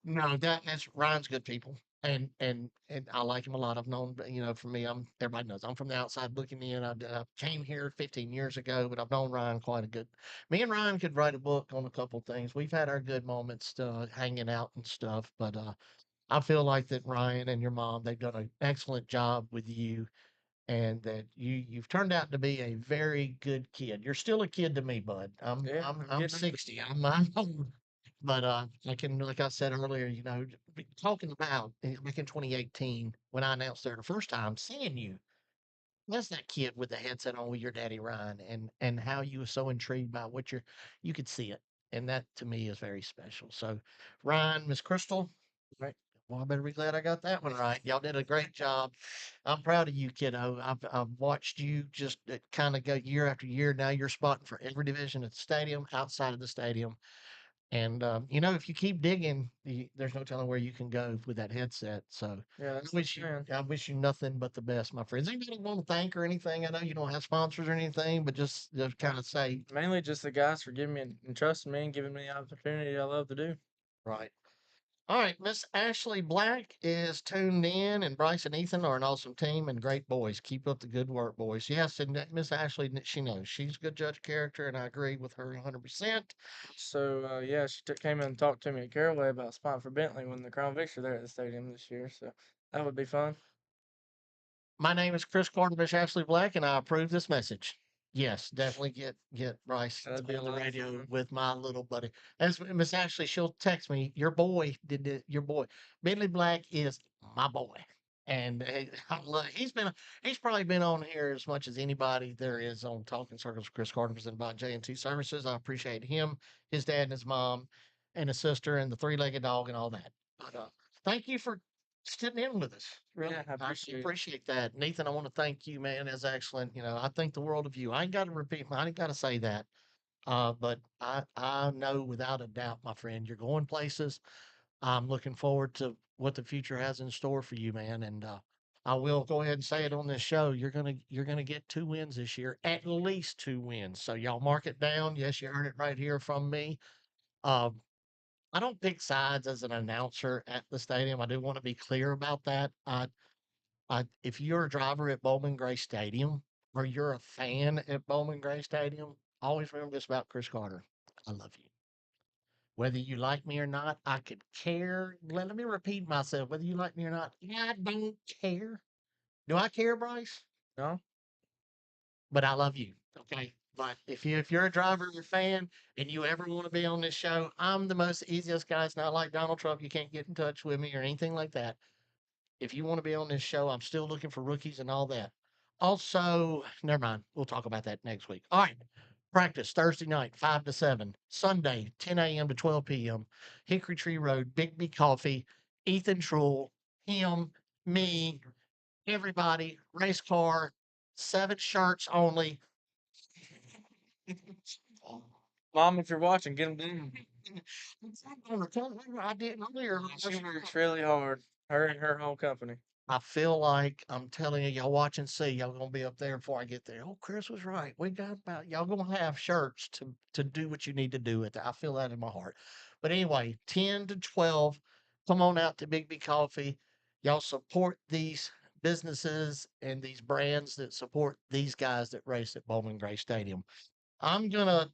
No, that's Ryan's good people. And I like him a lot. I've known, but, for me, everybody knows I'm from the outside looking in. I came here 15 years ago, but I've known Ryan quite a good. Me and Ryan could write a book on a couple things. We've had our good moments hanging out and stuff, but I feel like that Ryan and your mom, they've done an excellent job with you and that you've turned out to be a very good kid. You're still a kid to me, bud. I'm Yeah, I'm I'm I'm getting up there. 60. I'm old. But I can, like I said earlier, talking about back in 2018 when I announced there the first time, seeing you, that's that kid with the headset on with your daddy Ryan, and how you were so intrigued by what you could see it, and that to me is very special. So, Ryan, Miss Crystal, right? Well, I better be glad I got that one right. Y'all did a great job. I'm proud of you, kiddo. I've watched you just kind of go year after year. Now you're spotting for every division at the stadium, outside of the stadium. And if you keep digging, there's no telling where you can go with that headset. So Yeah, that's the plan. I wish you nothing but the best, my friends. Anybody want to thank or anything? I know you don't have sponsors or anything, but just kind of say, Mainly just the guys for giving me and trusting me and giving me the opportunity I love to do. right. All right, Miss Ashley Black is tuned in, and Bryce and Ethan are an awesome team and great boys. Keep up the good work, boys. Yes, and Miss Ashley, she knows she's a good judge of character, and I agree with her 100%. So, yeah, she came in and talked to me at Caraway about spotting for Bentley when the Crown Vics are there at the stadium this year. So that would be fun. My name is Chris Carter, Miss Ashley Black, and I approve this message. Yes, definitely get Bryce That'd be a on the lot of radio fun. with my little buddy. As Miss Ashley, she'll text me. Your boy did it. Your boy Bentley Black is my boy, and he's probably been on here as much as anybody there is on Talking Circles. Chris Carter presented by J&T Services. I appreciate him, his dad, and his mom, and his sister, and the three-legged dog, and all that. But thank you for sitting in with us. Really, Yeah, I I appreciate it. appreciate that. Nathan, I want to thank you, man, as excellent. I think the world of you. I ain't got to repeat, I ain't got to say that. But I know without a doubt, my friend, you're going places. I'm looking forward to what the future has in store for you, man. And I will go ahead and say it on this show. You're gonna get 2 wins this year, at least 2 wins. So y'all mark it down. Yes, you heard it right here from me. Um, I don't pick sides as an announcer at the stadium. I do want to be clear about that. If you're a driver at Bowman Gray Stadium or you're a fan at Bowman Gray Stadium, always remember this about Chris Carter. I love you. Whether you like me or not, I could care. Let me repeat myself. Whether you like me or not, I don't care. Do I care, Bryce? No? But I love you. Okay. But if you're a driver or a fan and you ever want to be on this show, I'm the most easiest guy. It's not like Donald Trump. You can't get in touch with me or anything like that. If you want to be on this show, I'm still looking for rookies and all that. Also, never mind. We'll talk about that next week. All right. Practice Thursday night, 5 to 7. Sunday, 10 a.m. to 12 p.m. Hickory Tree Road, Big B Coffee, Ethan Trull, him, me, everybody, race car, 7 shirts only. Mom, if you're watching, get them down. I didn't earlier. She works really hard. Her and her whole company. I feel like I'm telling you, y'all watch and see. Y'all gonna be up there before I get there. Oh, Chris was right. We got about y'all gonna have shirts to do what you need to do with that. I feel that in my heart. But anyway, 10 to 12, come on out to Big B Coffee. Y'all support these businesses and these brands that support these guys that race at Bowman Gray Stadium. I'm gonna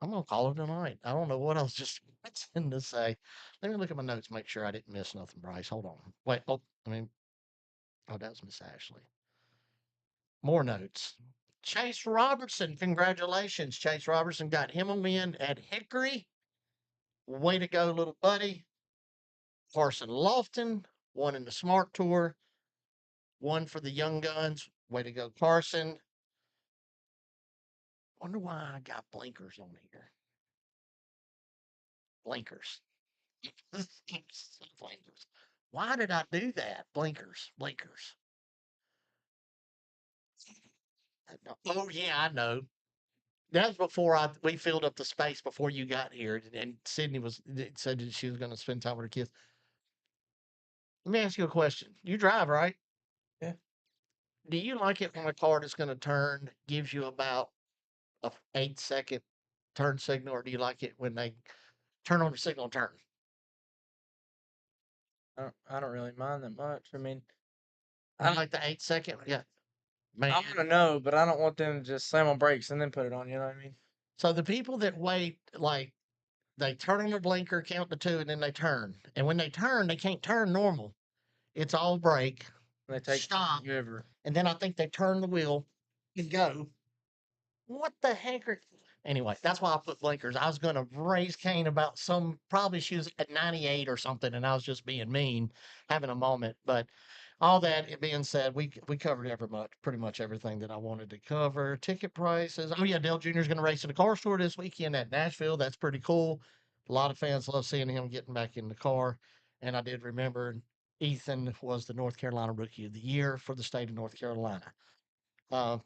I'm gonna call it a night. I don't know what I was just fixing to say. Let me look at my notes, make sure I didn't miss nothing, Bryce. Hold on. Wait. Oh, that was Miss Ashley. More notes. Chase Robertson, congratulations. Chase Robertson got him a win at Hickory. Way to go, little buddy. Carson Lofton won in the Smart Tour. One for the Young Guns. Way to go, Carson. Wonder why I got blinkers on here. Blinkers. Blinkers. Why did I do that? Blinkers. Oh yeah, I know. That was before we filled up the space before you got here, and Sydney said that she was going to spend time with her kids. Let me ask you a question. You drive, right? Yeah. Do you like it when a car that's going to turn gives you about a 8-second turn signal, or do you like it when they turn on the signal and turn? I don't really mind that much. I mean, I like the 8-second. Yeah, man. I want to know, but I don't want them to just slam on brakes and then put it on. You know what I mean? So the people that wait, like, they turn on their blinker, count to 2, and then they turn. And when they turn, they can't turn normal. It's all brake, They take stop, forever. and then I think they turn the wheel and go. What the heck Anyway, that's why I put blinkers. I was going to raise Cain about probably she was at 98 or something, and I was just being mean, having a moment. But all that being said, we covered pretty much everything that I wanted to cover. Ticket prices. Oh yeah, Dale Jr. is going to race in the car store this weekend at Nashville. That's pretty cool. A lot of fans love seeing him getting back in the car. And I did remember Ethan was the North Carolina Rookie of the Year for the state of North Carolina.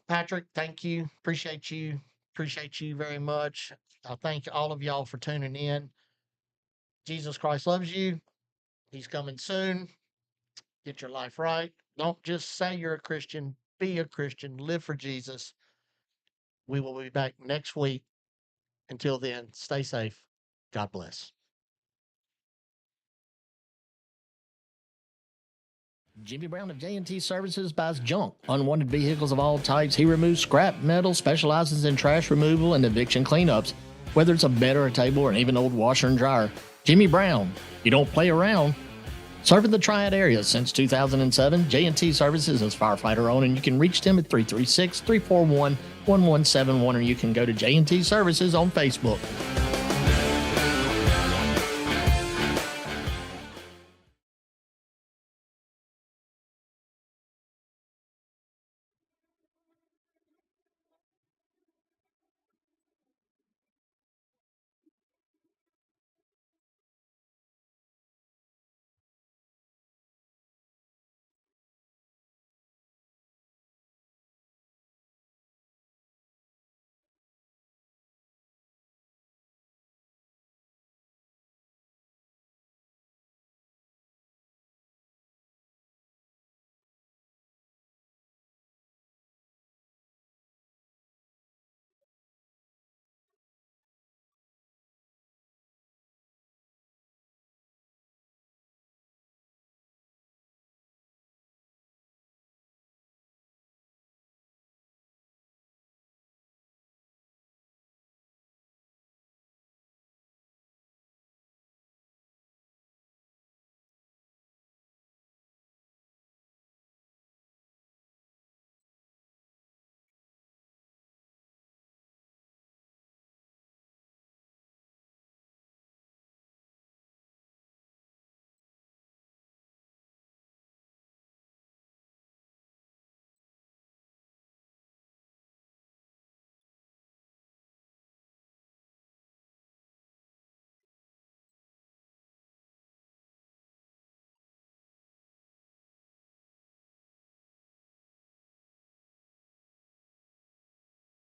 Patrick, thank you. Appreciate you. Appreciate you very much. I thank all of y'all for tuning in. Jesus Christ loves you. He's coming soon. Get your life right. Don't just say you're a Christian. Be a Christian. Live for Jesus. We will be back next week. Until then, stay safe. God bless. Jimmy Brown of J&T Services buys junk, unwanted vehicles of all types. He removes scrap metal, specializes in trash removal and eviction cleanups. Whether it's a bed or a table or even old washer and dryer, Jimmy Brown, you don't play around. Serving the Triad area since 2007, J&T Services is firefighter owned, and you can reach them at 336-341-1171, or you can go to J&T Services on Facebook.